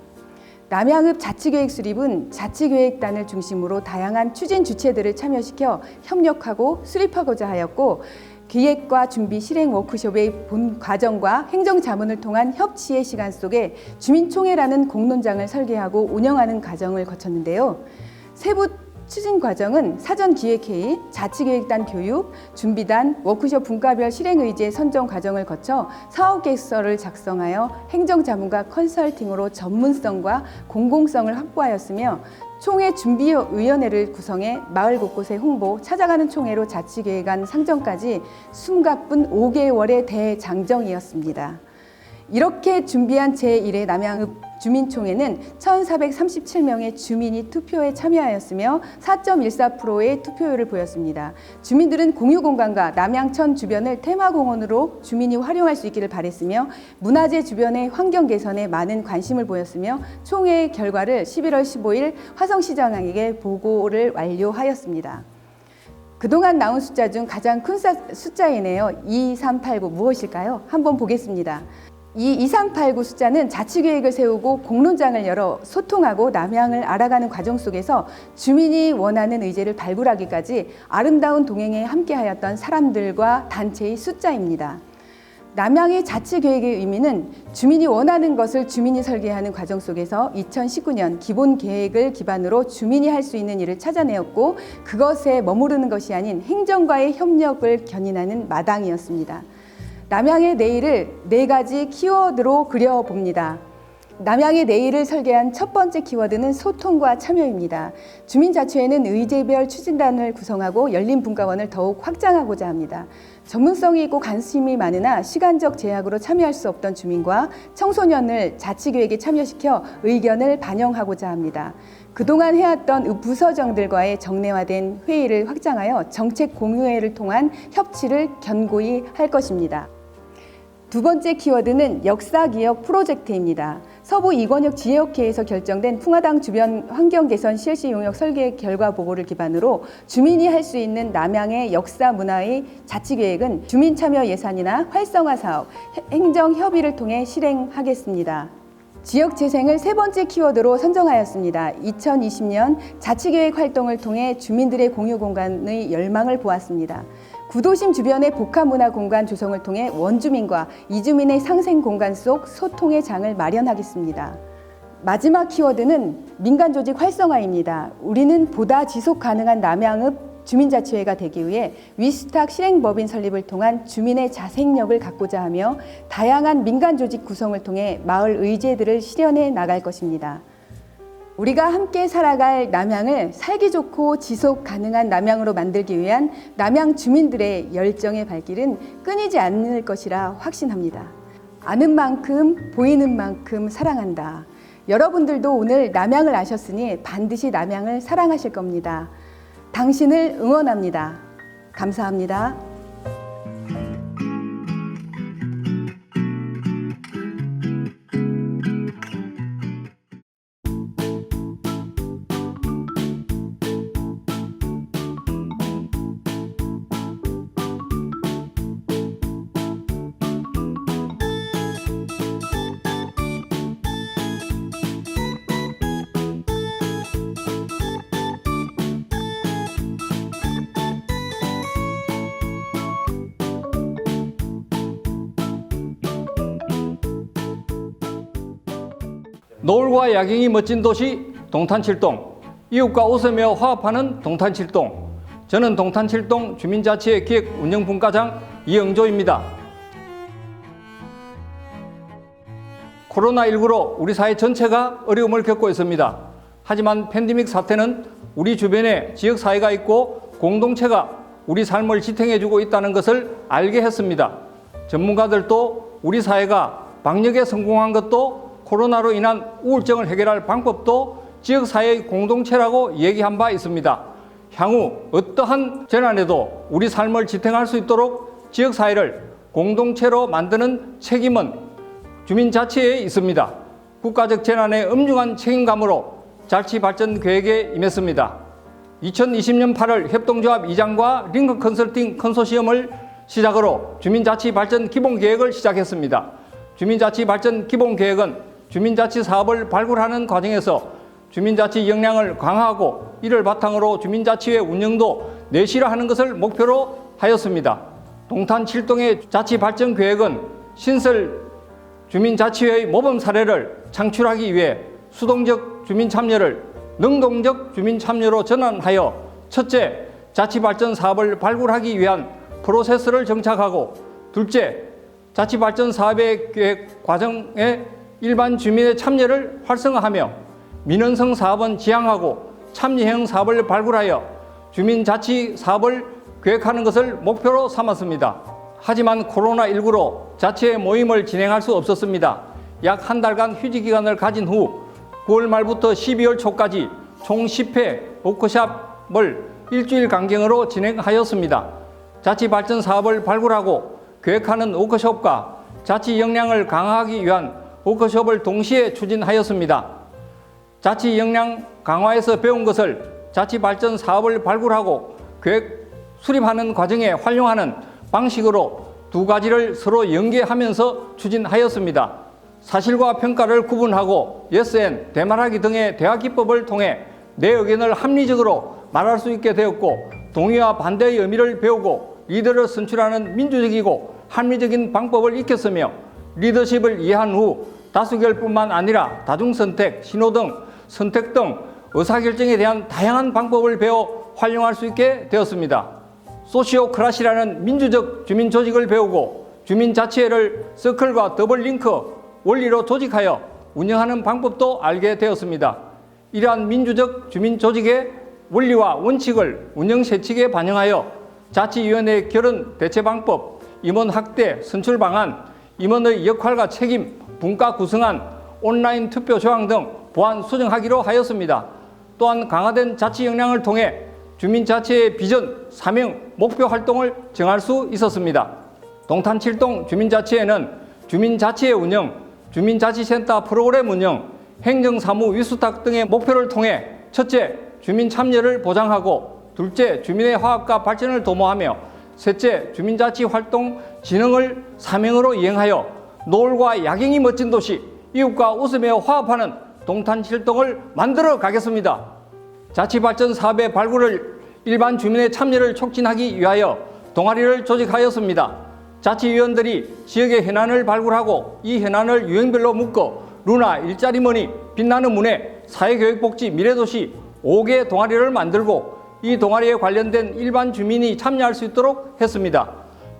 남양읍 자치계획 수립은 자치계획단을 중심으로 다양한 추진 주체들을 참여시켜 협력하고 수립하고자 하였고 기획과 준비 실행 워크숍의 본 과정과 행정자문을 통한 협치의 시간 속에 주민총회라는 공론장을 설계하고 운영하는 과정을 거쳤는데요. 세부 추진 과정은 사전 기획회의, 자치계획단 교육, 준비단, 워크숍 분과별 실행의제 선정 과정을 거쳐 사업계획서를 작성하여 행정자문과 컨설팅으로 전문성과 공공성을 확보하였으며 총회 준비위원회를 구성해 마을 곳곳에 홍보, 찾아가는 총회로 자치계획안 상정까지 숨가쁜 5개월의 대장정이었습니다. 이렇게 준비한 제1회 남양읍 주민총회는 1,437명의 주민이 투표에 참여하였으며 4.14%의 투표율을 보였습니다. 주민들은 공유공간과 남양천 주변을 테마공원으로 주민이 활용할 수 있기를 바랬으며 문화재 주변의 환경 개선에 많은 관심을 보였으며 총회 결과를 11월 15일 화성시장에게 보고를 완료하였습니다. 그동안 나온 숫자 중 가장 큰 숫자이네요. 2389 무엇일까요? 한번 보겠습니다. 이 2389 숫자는 자치계획을 세우고 공론장을 열어 소통하고 남양을 알아가는 과정 속에서 주민이 원하는 의제를 발굴하기까지 아름다운 동행에 함께하였던 사람들과 단체의 숫자입니다. 남양의 자치계획의 의미는 주민이 원하는 것을 주민이 설계하는 과정 속에서 2019년 기본계획을 기반으로 주민이 할 수 있는 일을 찾아내었고 그것에 머무르는 것이 아닌 행정과의 협력을 견인하는 마당이었습니다. 남양의 내일을 4가지 키워드로 그려봅니다. 남양의 내일을 설계한 첫 번째 키워드는 소통과 참여입니다. 주민자치회는 의제별 추진단을 구성하고 열린 분과원을 더욱 확장하고자 합니다. 전문성이 있고 관심이 많으나 시간적 제약으로 참여할 수 없던 주민과 청소년을 자치계획에 참여시켜 의견을 반영하고자 합니다. 그동안 해왔던 부서장들과의 정례화된 회의를 확장하여 정책 공유회를 통한 협치를 견고히 할 것입니다. 두 번째 키워드는 역사기억 프로젝트입니다. 서부 이권역 지역회에서 결정된 풍화당 주변 환경개선 실시 용역 설계 결과 보고를 기반으로 주민이 할 수 있는 남양의 역사 문화의 자치계획은 주민참여 예산이나 활성화 사업, 행정협의를 통해 실행하겠습니다. 지역 재생을 세 번째 키워드로 선정하였습니다. 2020년 자치계획 활동을 통해 주민들의 공유 공간의 열망을 보았습니다. 구도심 주변의 복합문화 공간 조성을 통해 원주민과 이주민의 상생 공간 속 소통의 장을 마련하겠습니다. 마지막 키워드는 민간조직 활성화입니다. 우리는 보다 지속 가능한 남양읍 주민자치회가 되기 위해 위수탁 실행법인 설립을 통한 주민의 자생력을 갖고자 하며 다양한 민간조직 구성을 통해 마을 의제들을 실현해 나갈 것입니다. 우리가 함께 살아갈 남양을 살기 좋고 지속 가능한 남양으로 만들기 위한 남양 주민들의 열정의 발길은 끊이지 않을 것이라 확신합니다. 아는 만큼 보이는 만큼 사랑한다. 여러분들도 오늘 남양을 아셨으니 반드시 남양을 사랑하실 겁니다. 당신을 응원합니다. 감사합니다. 노을과 야경이 멋진 도시 동탄칠동, 이웃과 웃으며 화합하는 동탄칠동. 저는 동탄칠동 주민자치회 기획운영분과장 이영조입니다. 코로나19로 우리 사회 전체가 어려움을 겪고 있습니다. 하지만 팬데믹 사태는 우리 주변에 지역사회가 있고 공동체가 우리 삶을 지탱해주고 있다는 것을 알게 했습니다. 전문가들도 우리 사회가 방역에 성공한 것도 코로나로 인한 우울증을 해결할 방법도 지역사회의 공동체라고 얘기한 바 있습니다. 향후 어떠한 재난에도 우리 삶을 지탱할 수 있도록 지역사회를 공동체로 만드는 책임은 주민자치회에 있습니다. 국가적 재난의 엄중한 책임감으로 자치발전계획에 임했습니다. 2020년 8월 협동조합 이장과 링크 컨설팅 컨소시엄을 시작으로 주민자치발전 기본계획을 시작했습니다. 주민자치발전 기본계획은 주민자치 사업을 발굴하는 과정에서 주민자치 역량을 강화하고 이를 바탕으로 주민자치회 운영도 내실화하는 것을 목표로 하였습니다. 동탄 7동의 자치발전계획은 신설 주민자치회의 모범 사례를 창출하기 위해 수동적 주민참여를 능동적 주민참여로 전환하여 첫째, 자치발전 사업을 발굴하기 위한 프로세스를 정착하고 둘째, 자치발전 사업의 계획 과정에 일반 주민의 참여를 활성화하며 민원성 사업은 지향하고 참여형 사업을 발굴하여 주민자치 사업을 계획하는 것을 목표로 삼았습니다. 하지만 코로나19로 자치회 모임을 진행할 수 없었습니다. 약 한 달간 휴지 기간을 가진 후 9월 말부터 12월 초까지 총 10회 워크숍을 일주일 간격으로 진행하였습니다. 자치발전 사업을 발굴하고 계획하는 워크숍과 자치 역량을 강화하기 위한 워크숍을 동시에 추진하였습니다. 자치 역량 강화에서 배운 것을 자치발전 사업을 발굴하고 계획 수립하는 과정에 활용하는 방식으로 두 가지를 서로 연계하면서 추진하였습니다. 사실과 평가를 구분하고 예스앤, 대말하기 등의 대화 기법을 통해 내 의견을 합리적으로 말할 수 있게 되었고 동의와 반대의 의미를 배우고 리더를 선출하는 민주적이고 합리적인 방법을 익혔으며 리더십을 이해한 후 다수결뿐만 아니라 다중선택, 신호등, 선택 등 의사결정에 대한 다양한 방법을 배워 활용할 수 있게 되었습니다. 소시오크라시라는 민주적 주민조직을 배우고 주민자치회를 서클과 더블링크 원리로 조직하여 운영하는 방법도 알게 되었습니다. 이러한 민주적 주민조직의 원리와 원칙을 운영세칙에 반영하여 자치위원회 결은 대체방법, 임원 확대, 선출 방안, 임원의 역할과 책임, 분과 구성안, 온라인 투표 조항 등 보완 수정하기로 하였습니다. 또한 강화된 자치 역량을 통해 주민자치의 비전, 사명, 목표 활동을 정할 수 있었습니다. 동탄 7동 주민자치회는 주민자치회 운영, 주민자치센터 프로그램 운영, 행정사무 위수탁 등의 목표를 통해 첫째, 주민 참여를 보장하고 둘째, 주민의 화합과 발전을 도모하며 셋째, 주민자치 활동 진흥을 사명으로 이행하여 노을과 야경이 멋진 도시 이웃과 웃으며 화합하는 동탄칠동을 만들어 가겠습니다. 자치발전 사업의 발굴을 일반 주민의 참여를 촉진하기 위하여 동아리를 조직하였습니다. 자치위원들이 지역의 현안을 발굴하고 이 현안을 유형별로 묶어 루나, 일자리머니, 빛나는 문해, 사회교육복지, 미래도시 5개 동아리를 만들고 이 동아리에 관련된 일반 주민이 참여할 수 있도록 했습니다.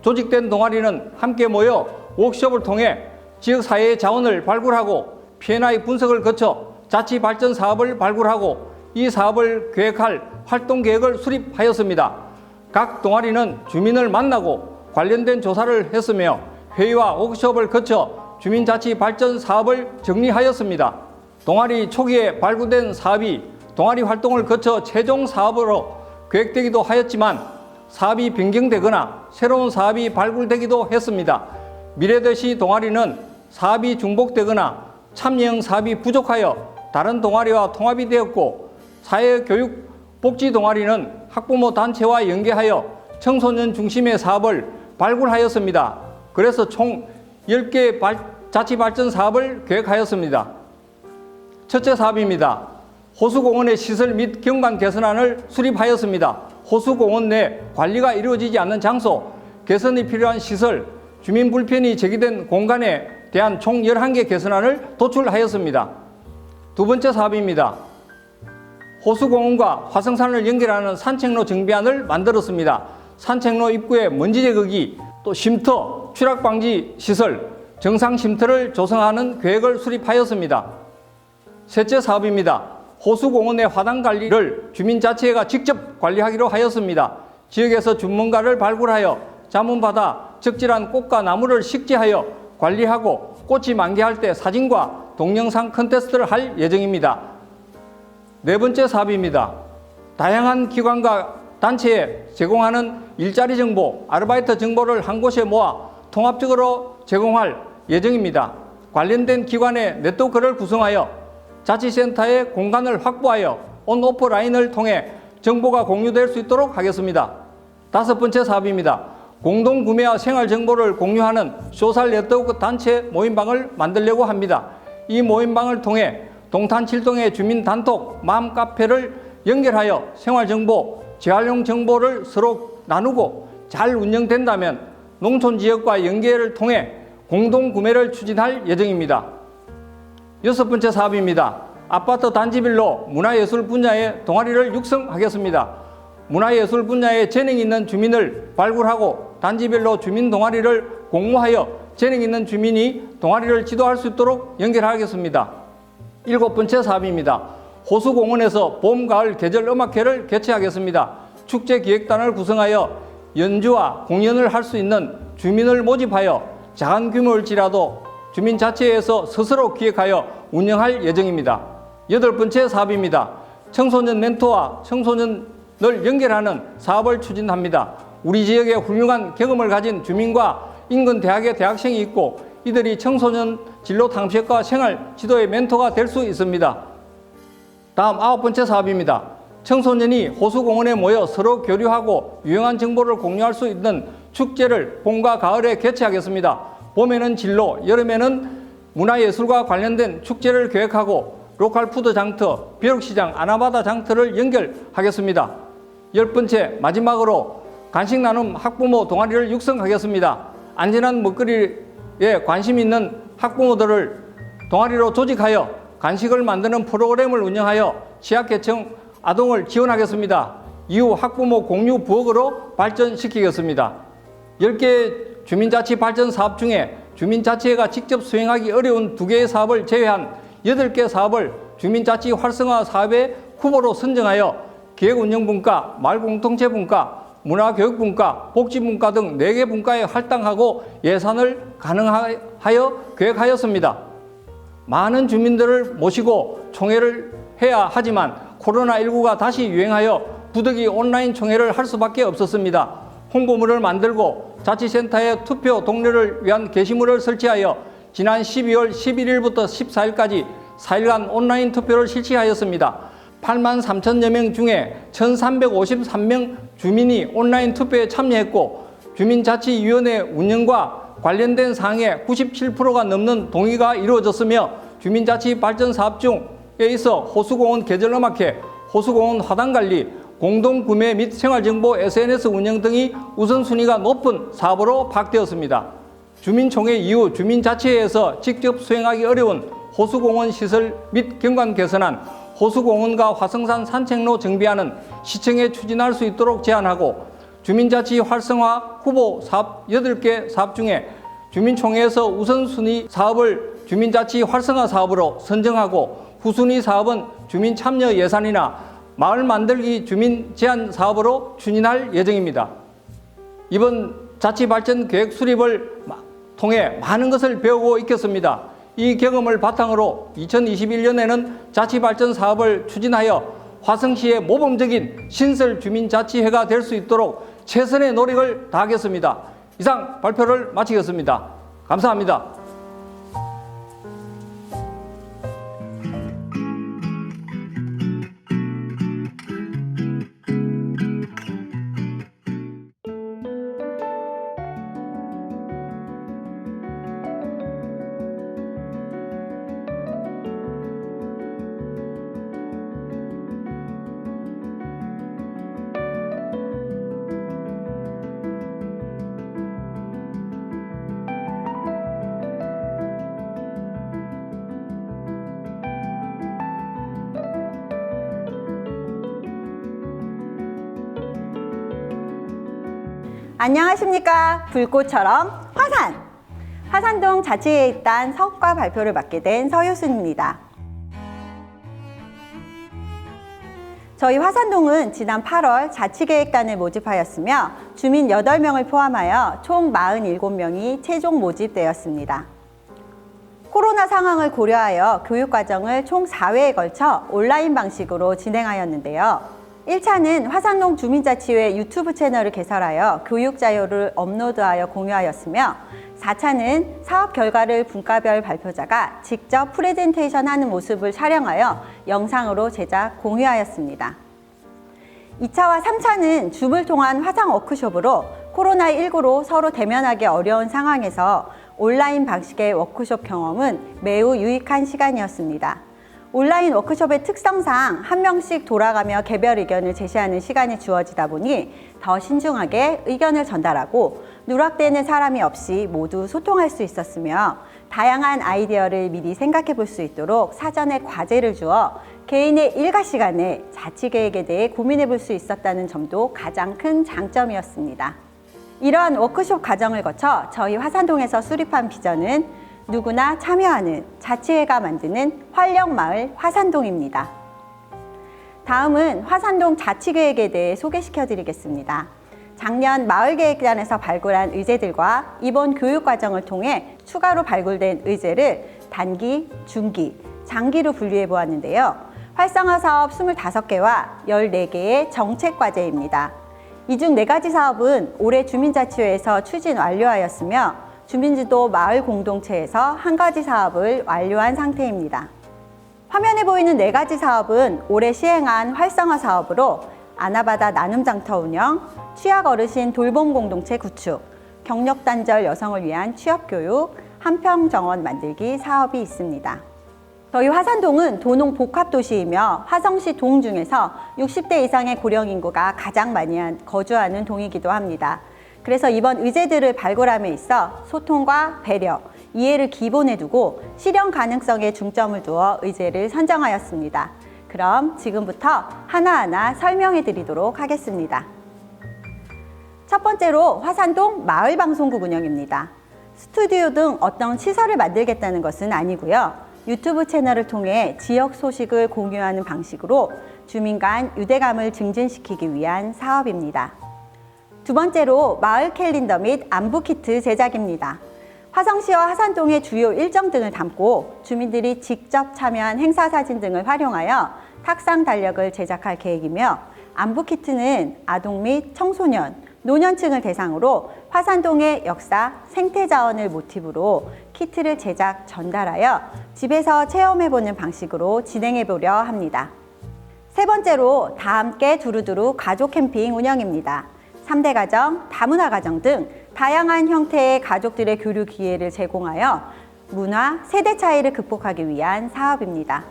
조직된 동아리는 함께 모여 워크숍을 통해 지역사회의 자원을 발굴하고 P&I 분석을 거쳐 자치발전 사업을 발굴하고 이 사업을 계획할 활동계획을 수립하였습니다. 각 동아리는 주민을 만나고 관련된 조사를 했으며 회의와 워크숍을 거쳐 주민자치발전 사업을 정리하였습니다. 동아리 초기에 발굴된 사업이 동아리 활동을 거쳐 최종 사업으로 계획되기도 하였지만 사업이 변경되거나 새로운 사업이 발굴되기도 했습니다. 미래도시 동아리는 사업이 중복되거나 참여형 사업이 부족하여 다른 동아리와 통합이 되었고 사회교육복지 동아리는 학부모 단체와 연계하여 청소년 중심의 사업을 발굴하였습니다. 그래서 총 10개 자치발전 사업을 계획하였습니다. 첫째 사업입니다. 호수공원의 시설 및 경관 개선안을 수립하였습니다. 호수공원 내 관리가 이루어지지 않는 장소, 개선이 필요한 시설, 주민 불편이 제기된 공간에 대한 총 11개 개선안을 도출하였습니다. 두 번째 사업입니다. 호수공원과 화성산을 연결하는 산책로 정비안을 만들었습니다. 산책로 입구에 먼지 제거기, 또 쉼터, 추락방지 시설, 정상 쉼터를 조성하는 계획을 수립하였습니다. 셋째 사업입니다. 호수공원의 화단 관리를 주민자치회가 직접 관리하기로 하였습니다. 지역에서 전문가를 발굴하여 자문받아 적절한 꽃과 나무를 식재하여 관리하고 꽃이 만개할 때 사진과 동영상 콘테스트를 할 예정입니다. 네 번째 사업입니다. 다양한 기관과 단체에 제공하는 일자리 정보, 아르바이트 정보를 한 곳에 모아 통합적으로 제공할 예정입니다. 관련된 기관의 네트워크를 구성하여 자치센터의 공간을 확보하여 온오프라인을 통해 정보가 공유될 수 있도록 하겠습니다. 다섯 번째 사업입니다. 공동구매와 생활정보를 공유하는 소셜 네트워크 단체 모임방을 만들려고 합니다. 이 모임방을 통해 동탄칠동의 주민 단톡 맘카페를 연결하여 생활정보, 재활용 정보를 서로 나누고 잘 운영된다면 농촌지역과 연계를 통해 공동구매를 추진할 예정입니다. 여섯 번째 사업입니다. 아파트 단지별로 문화예술 분야의 동아리를 육성하겠습니다. 문화예술 분야에 재능 있는 주민을 발굴하고 단지별로 주민 동아리를 공모하여 재능 있는 주민이 동아리를 지도할 수 있도록 연결하겠습니다. 일곱 번째 사업입니다. 호수공원에서 봄, 가을 계절 음악회를 개최하겠습니다. 축제기획단을 구성하여 연주와 공연을 할 수 있는 주민을 모집하여 작은 규모일지라도 주민자치회에서 스스로 기획하여 운영할 예정입니다. 여덟 번째 사업입니다. 청소년 멘토와 청소년을 연결하는 사업을 추진합니다. 우리 지역에 훌륭한 경험을 가진 주민과 인근 대학의 대학생이 있고 이들이 청소년 진로 탐색과 생활 지도의 멘토가 될 수 있습니다. 다음 아홉 번째 사업입니다. 청소년이 호수공원에 모여 서로 교류하고 유용한 정보를 공유할 수 있는 축제를 봄과 가을에 개최하겠습니다. 봄에는 진로, 여름에는 문화예술과 관련된 축제를 계획하고 로컬 푸드 장터, 벼룩시장, 아나바다 장터를 연결하겠습니다. 열 번째, 마지막으로 간식 나눔 학부모 동아리를 육성하겠습니다. 안전한 먹거리에 관심 있는 학부모들을 동아리로 조직하여 간식을 만드는 프로그램을 운영하여 취약계층 아동을 지원하겠습니다. 이후 학부모 공유 부엌으로 발전시키겠습니다. 10개 주민자치발전 사업 중에 주민자치회가 직접 수행하기 어려운 2개의 사업을 제외한 8개 사업을 주민자치 활성화 사업의 후보로 선정하여 기획운영분과, 마을공동체분과, 문화교육분과, 복지분과 등 4개 분과에 할당하고 예산을 가능하여 계획하였습니다. 많은 주민들을 모시고 총회를 해야 하지만 코로나19가 다시 유행하여 부득이 온라인 총회를 할 수밖에 없었습니다. 홍보물을 만들고 자치센터에 투표 동료를 위한 게시물을 설치하여 지난 12월 11일부터 14일까지 4일간 온라인 투표를 실시하였습니다. 8만 3천여 명 중에 1,353명 주민이 온라인 투표에 참여했고 주민자치위원회 운영과 관련된 사항에 97%가 넘는 동의가 이루어졌으며 주민자치발전사업 중에 있어 호수공원 계절음악회, 호수공원 화단관리, 공동구매 및 생활정보 SNS 운영 등이 우선순위가 높은 사업으로 파악되었습니다. 주민총회 이후 주민자치회에서 직접 수행하기 어려운 호수공원 시설 및 경관 개선안, 호수공원과 화성산 산책로 정비하는 시청에 추진할 수 있도록 제안하고 주민자치 활성화 후보 사업 8개 사업 중에 주민총회에서 우선순위 사업을 주민자치 활성화 사업으로 선정하고 후순위 사업은 주민 참여 예산이나 마을 만들기 주민 제한 사업으로 추진할 예정입니다. 이번 자치발전 계획 수립을 통해 많은 것을 배우고 있겠습니다. 이 경험을 바탕으로 2021년에는 자치발전 사업을 추진하여 화성시의 모범적인 신설 주민자치회가 될 수 있도록 최선의 노력을 다하겠습니다. 이상 발표를 마치겠습니다. 감사합니다. 안녕하십니까. 불꽃처럼 화산동 자치계획단 성과 발표를 맡게 된 서효순입니다. 저희 화산동은 지난 8월 자치계획단을 모집하였으며 주민 8명을 포함하여 총 47명이 최종 모집되었습니다. 코로나 상황을 고려하여 교육과정을 총 4회에 걸쳐 온라인 방식으로 진행하였는데요. 1차는 화산동 주민자치회 유튜브 채널을 개설하여 교육 자료를 업로드하여 공유하였으며 4차는 사업 결과를 분과별 발표자가 직접 프레젠테이션하는 모습을 촬영하여 영상으로 제작 공유하였습니다. 2차와 3차는 줌을 통한 화상 워크숍으로 코로나19로 서로 대면하기 어려운 상황에서 온라인 방식의 워크숍 경험은 매우 유익한 시간이었습니다. 온라인 워크숍의 특성상 한 명씩 돌아가며 개별 의견을 제시하는 시간이 주어지다 보니 더 신중하게 의견을 전달하고 누락되는 사람이 없이 모두 소통할 수 있었으며 다양한 아이디어를 미리 생각해 볼 수 있도록 사전에 과제를 주어 개인의 일과 시간에 자치계획에 대해 고민해 볼 수 있었다는 점도 가장 큰 장점이었습니다. 이러한 워크숍 과정을 거쳐 저희 화산동에서 수립한 비전은 누구나 참여하는 자치회가 만드는 활력마을 화산동입니다. 다음은 화산동 자치계획에 대해 소개시켜 드리겠습니다. 작년 마을계획단에서 발굴한 의제들과 이번 교육과정을 통해 추가로 발굴된 의제를 단기, 중기, 장기로 분류해 보았는데요. 활성화 사업 25개와 14개의 정책과제입니다. 이 중 4가지 사업은 올해 주민자치회에서 추진 완료하였으며 주민지도 마을 공동체에서 1가지 사업을 완료한 상태입니다. 화면에 보이는 4가지 사업은 올해 시행한 활성화 사업으로 아나바다 나눔장터 운영, 취약 어르신 돌봄 공동체 구축, 경력단절 여성을 위한 취업교육, 한평정원 만들기 사업이 있습니다. 저희 화산동은 도농 복합도시이며 화성시 동 중에서 60대 이상의 고령인구가 가장 많이 거주하는 동이기도 합니다. 그래서 이번 의제들을 발굴함에 있어 소통과 배려, 이해를 기본에 두고 실현 가능성에 중점을 두어 의제를 선정하였습니다. 그럼 지금부터 하나하나 설명해 드리도록 하겠습니다. 첫 번째로 화산동 마을방송국 운영입니다. 스튜디오 등 어떤 시설을 만들겠다는 것은 아니고요. 유튜브 채널을 통해 지역 소식을 공유하는 방식으로 주민 간 유대감을 증진시키기 위한 사업입니다. 두 번째로 마을 캘린더 및 안부 키트 제작입니다. 화성시와 화산동의 주요 일정 등을 담고 주민들이 직접 참여한 행사 사진 등을 활용하여 탁상 달력을 제작할 계획이며 안부 키트는 아동 및 청소년, 노년층을 대상으로 화산동의 역사, 생태 자원을 모티브로 키트를 제작, 전달하여 집에서 체험해보는 방식으로 진행해보려 합니다. 세 번째로 다 함께 두루두루 가족 캠핑 운영입니다. 3대 가정, 다문화 가정 등 다양한 형태의 가족들의 교류 기회를 제공하여 문화, 세대 차이를 극복하기 위한 사업입니다.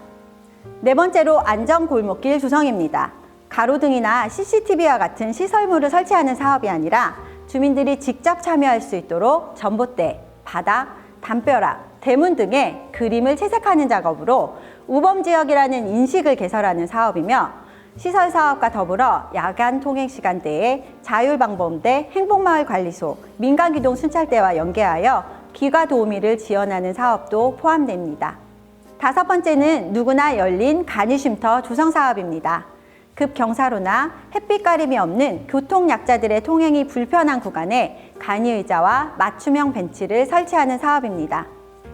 네 번째로 안전골목길 조성입니다. 가로등이나 CCTV와 같은 시설물을 설치하는 사업이 아니라 주민들이 직접 참여할 수 있도록 전봇대, 바닥, 담벼락, 대문 등의 그림을 채색하는 작업으로 우범지역이라는 인식을 개설하는 사업이며 시설 사업과 더불어 야간 통행 시간대에 자율방범대, 행복마을관리소, 민간기동 순찰대와 연계하여 귀가 도우미를 지원하는 사업도 포함됩니다. 다섯 번째는 누구나 열린 간이쉼터 조성 사업입니다. 급경사로나 햇빛 가림이 없는 교통약자들의 통행이 불편한 구간에 간이의자와 맞춤형 벤치를 설치하는 사업입니다.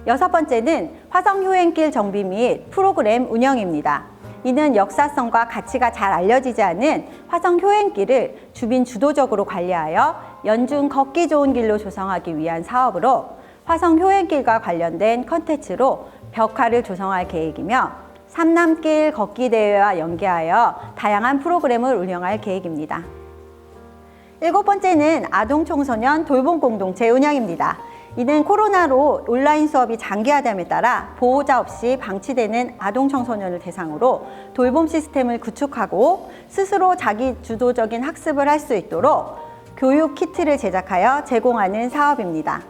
여섯 번째는 화성효행길 정비 및 프로그램 운영입니다. 이는 역사성과 가치가 잘 알려지지 않은 화성효행길을 주민 주도적으로 관리하여 연중 걷기 좋은 길로 조성하기 위한 사업으로 화성효행길과 관련된 컨텐츠로 벽화를 조성할 계획이며 삼남길 걷기 대회와 연계하여 다양한 프로그램을 운영할 계획입니다. 일곱 번째는 아동 청소년 돌봄 공동체 운영입니다. 이는 코로나로 온라인 수업이 장기화됨에 따라 보호자 없이 방치되는 아동 청소년을 대상으로 돌봄 시스템을 구축하고 스스로 자기 주도적인 학습을 할 수 있도록 교육 키트를 제작하여 제공하는 사업입니다.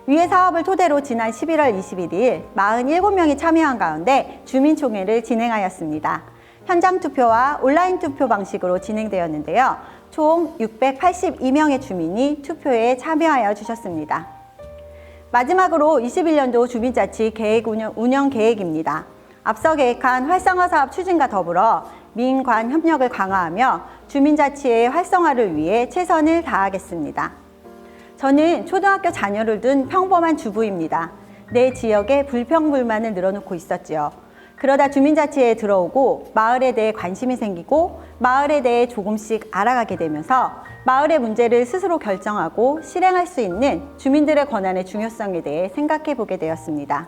위의 사업을 토대로 지난 11월 21일 47명이 참여한 가운데 주민총회를 진행하였습니다. 현장 투표와 온라인 투표 방식으로 진행되었는데요. 총 682명의 주민이 투표에 참여하여 주셨습니다. 마지막으로 21년도 주민자치 계획 운영 계획입니다. 앞서 계획한 활성화 사업 추진과 더불어 민관 협력을 강화하며 주민자치의 활성화를 위해 최선을 다하겠습니다. 저는 초등학교 자녀를 둔 평범한 주부입니다. 내 지역에 불평불만을 늘어놓고 있었지요. 그러다 주민자치에 들어오고 마을에 대해 관심이 생기고 마을에 대해 조금씩 알아가게 되면서 마을의 문제를 스스로 결정하고 실행할 수 있는 주민들의 권한의 중요성에 대해 생각해 보게 되었습니다.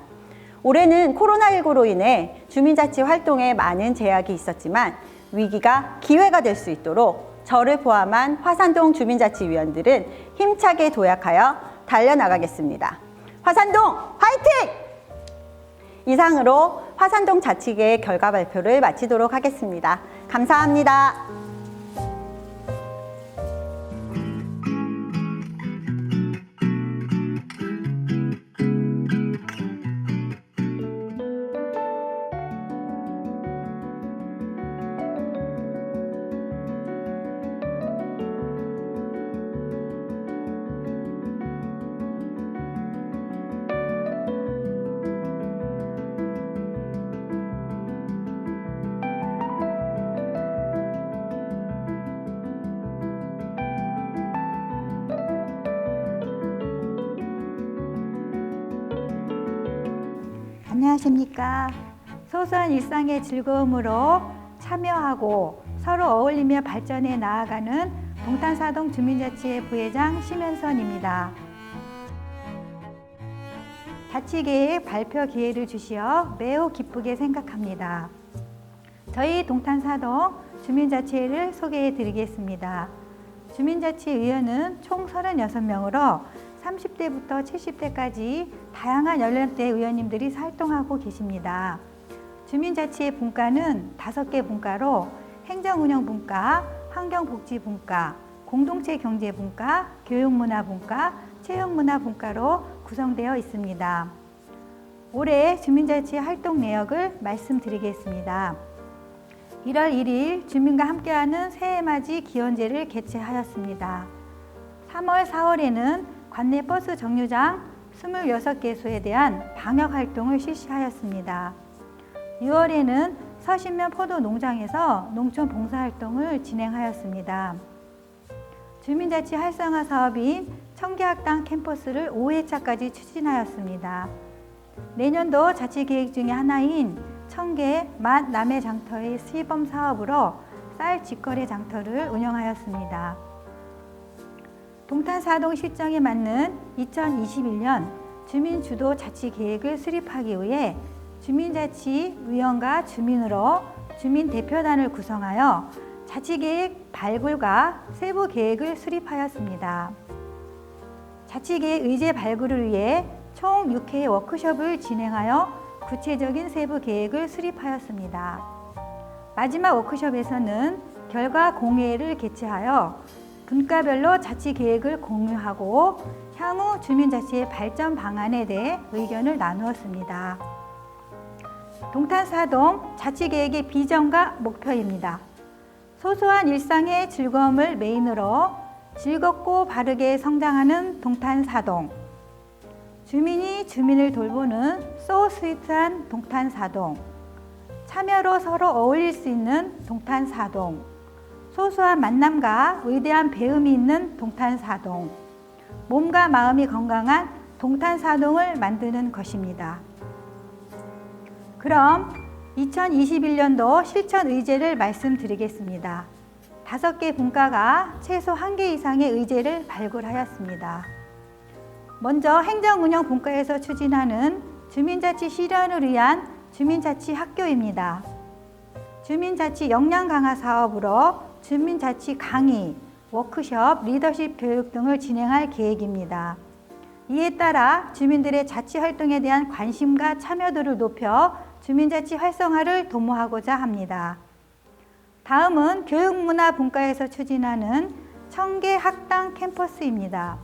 올해는 코로나19로 인해 주민자치 활동에 많은 제약이 있었지만 위기가 기회가 될 수 있도록 저를 포함한 화산동 주민자치위원들은 힘차게 도약하여 달려나가겠습니다. 화산동 화이팅! 이상으로 화산동 자치계획 결과 발표를 마치도록 하겠습니다. 감사합니다. 안녕하십니까. 소소한 일상의 즐거움으로 참여하고 서로 어울리며 발전해 나아가는 동탄사동 주민자치회 부회장 심현선입니다. 자치계획 발표 기회를 주시어 매우 기쁘게 생각합니다. 저희 동탄사동 주민자치회를 소개해 드리겠습니다. 주민자치위원은 총 36명으로 30대부터 70대까지 다양한 연령대 의원님들이 활동하고 계십니다. 주민자치의 분과는 5개 분과로 행정운영분과, 환경복지분과, 공동체경제분과, 교육문화분과, 체육문화분과로 구성되어 있습니다. 올해 주민자치 활동 내역을 말씀드리겠습니다. 1월 1일 주민과 함께하는 새해맞이 기원제를 개최하였습니다. 3월, 4월에는 관내 버스 정류장 26개소에 대한 방역활동을 실시하였습니다. 6월에는 서신면 포도 농장에서 농촌 봉사활동을 진행하였습니다. 주민자치 활성화 사업인 청계학당 캠퍼스를 5회차까지 추진하였습니다. 내년도 자치계획 중의 하나인 청계 맛 남해 장터의 시범 사업으로 쌀 직거래 장터를 운영하였습니다. 동탄사동 실정에 맞는 2021년 주민주도 자치계획을 수립하기 위해 주민자치위원과 주민으로 주민대표단을 구성하여 자치계획 발굴과 세부계획을 수립하였습니다. 자치계획 의제 발굴을 위해 총 6회의 워크숍을 진행하여 구체적인 세부 계획을 수립하였습니다. 마지막 워크숍에서는 결과 공회를 개최하여 분과별로 자치 계획을 공유하고 향후 주민자치의 발전 방안에 대해 의견을 나누었습니다. 동탄사동 자치계획의 비전과 목표입니다. 소소한 일상의 즐거움을 메인으로 즐겁고 바르게 성장하는 동탄사동. 주민이 주민을 돌보는 스윗한 동탄사동. 참여로 서로 어울릴 수 있는 동탄사동. 소소한 만남과 위대한 배움이 있는 동탄사동. 몸과 마음이 건강한 동탄사동을 만드는 것입니다. 그럼 2021년도 실천 의제를 말씀드리겠습니다. 5개 분과가 최소 1개 이상의 의제를 발굴하였습니다. 먼저 행정운영 분과에서 추진하는 주민자치 실현을 위한 주민자치 학교입니다. 주민자치 역량 강화 사업으로 주민자치 강의, 워크숍, 리더십 교육 등을 진행할 계획입니다. 이에 따라 주민들의 자치 활동에 대한 관심과 참여도를 높여 주민자치 활성화를 도모하고자 합니다. 다음은 교육문화 분과에서 추진하는 청계 학당 캠퍼스입니다.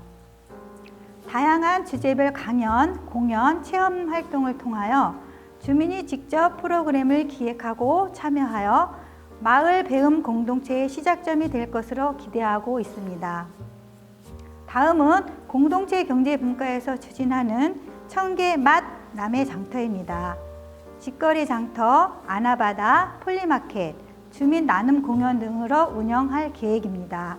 다양한 주제별 강연, 공연, 체험 활동을 통하여 주민이 직접 프로그램을 기획하고 참여하여 마을 배움 공동체의 시작점이 될 것으로 기대하고 있습니다. 다음은 공동체 경제 분과에서 추진하는 청계 맛 남해 장터입니다. 직거래 장터, 아나바다, 플리마켓, 주민 나눔 공연 등으로 운영할 계획입니다.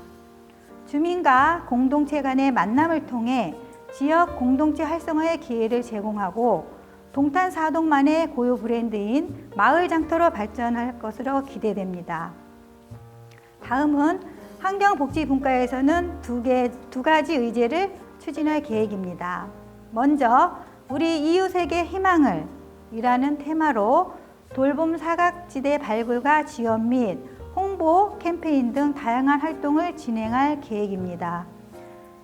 주민과 공동체 간의 만남을 통해 지역 공동체 활성화의 기회를 제공하고 동탄사동만의 고유 브랜드인 마을 장터로 발전할 것으로 기대됩니다. 다음은 환경복지분과에서는 두 가지 의제를 추진할 계획입니다. 먼저 우리 이웃에게 희망을 이라는 테마로 돌봄 사각지대 발굴과 지원 및 홍보, 캠페인 등 다양한 활동을 진행할 계획입니다.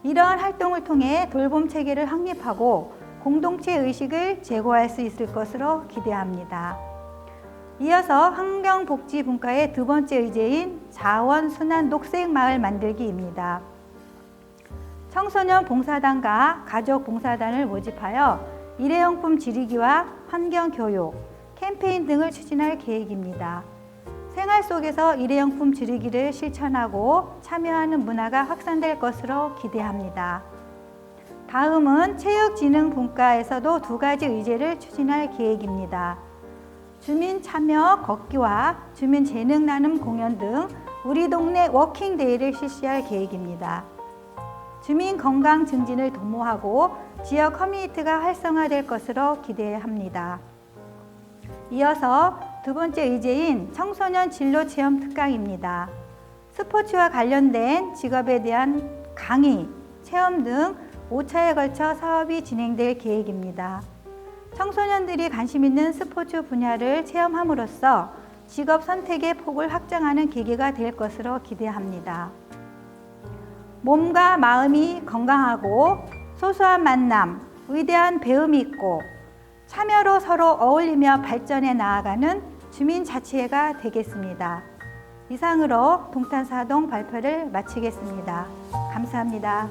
이러한 활동을 통해 돌봄 체계를 확립하고 공동체 의식을 제고할 수 있을 것으로 기대합니다. 이어서 환경복지분과의 2번째 의제인 자원순환 녹색마을 만들기입니다. 청소년 봉사단과 가족 봉사단을 모집하여 일회용품 지리기와 환경교육, 캠페인 등을 추진할 계획입니다. 생활 속에서 일회용품 지리기를 실천하고 참여하는 문화가 확산될 것으로 기대합니다. 다음은 체육진흥분과에서도 2가지 의제를 추진할 계획입니다. 주민 참여 걷기와 주민 재능 나눔 공연 등 우리 동네 워킹데이를 실시할 계획입니다. 주민 건강 증진을 도모하고 지역 커뮤니티가 활성화될 것으로 기대합니다. 이어서 2번째 의제인 청소년 진로 체험 특강입니다. 스포츠와 관련된 직업에 대한 강의, 체험 등 5차에 걸쳐 사업이 진행될 계획입니다. 청소년들이 관심 있는 스포츠 분야를 체험함으로써 직업 선택의 폭을 확장하는 계기가 될 것으로 기대합니다. 몸과 마음이 건강하고 소소한 만남, 위대한 배움이 있고 참여로 서로 어울리며 발전해 나아가는 주민자치회가 되겠습니다. 이상으로 동탄사동 발표를 마치겠습니다. 감사합니다.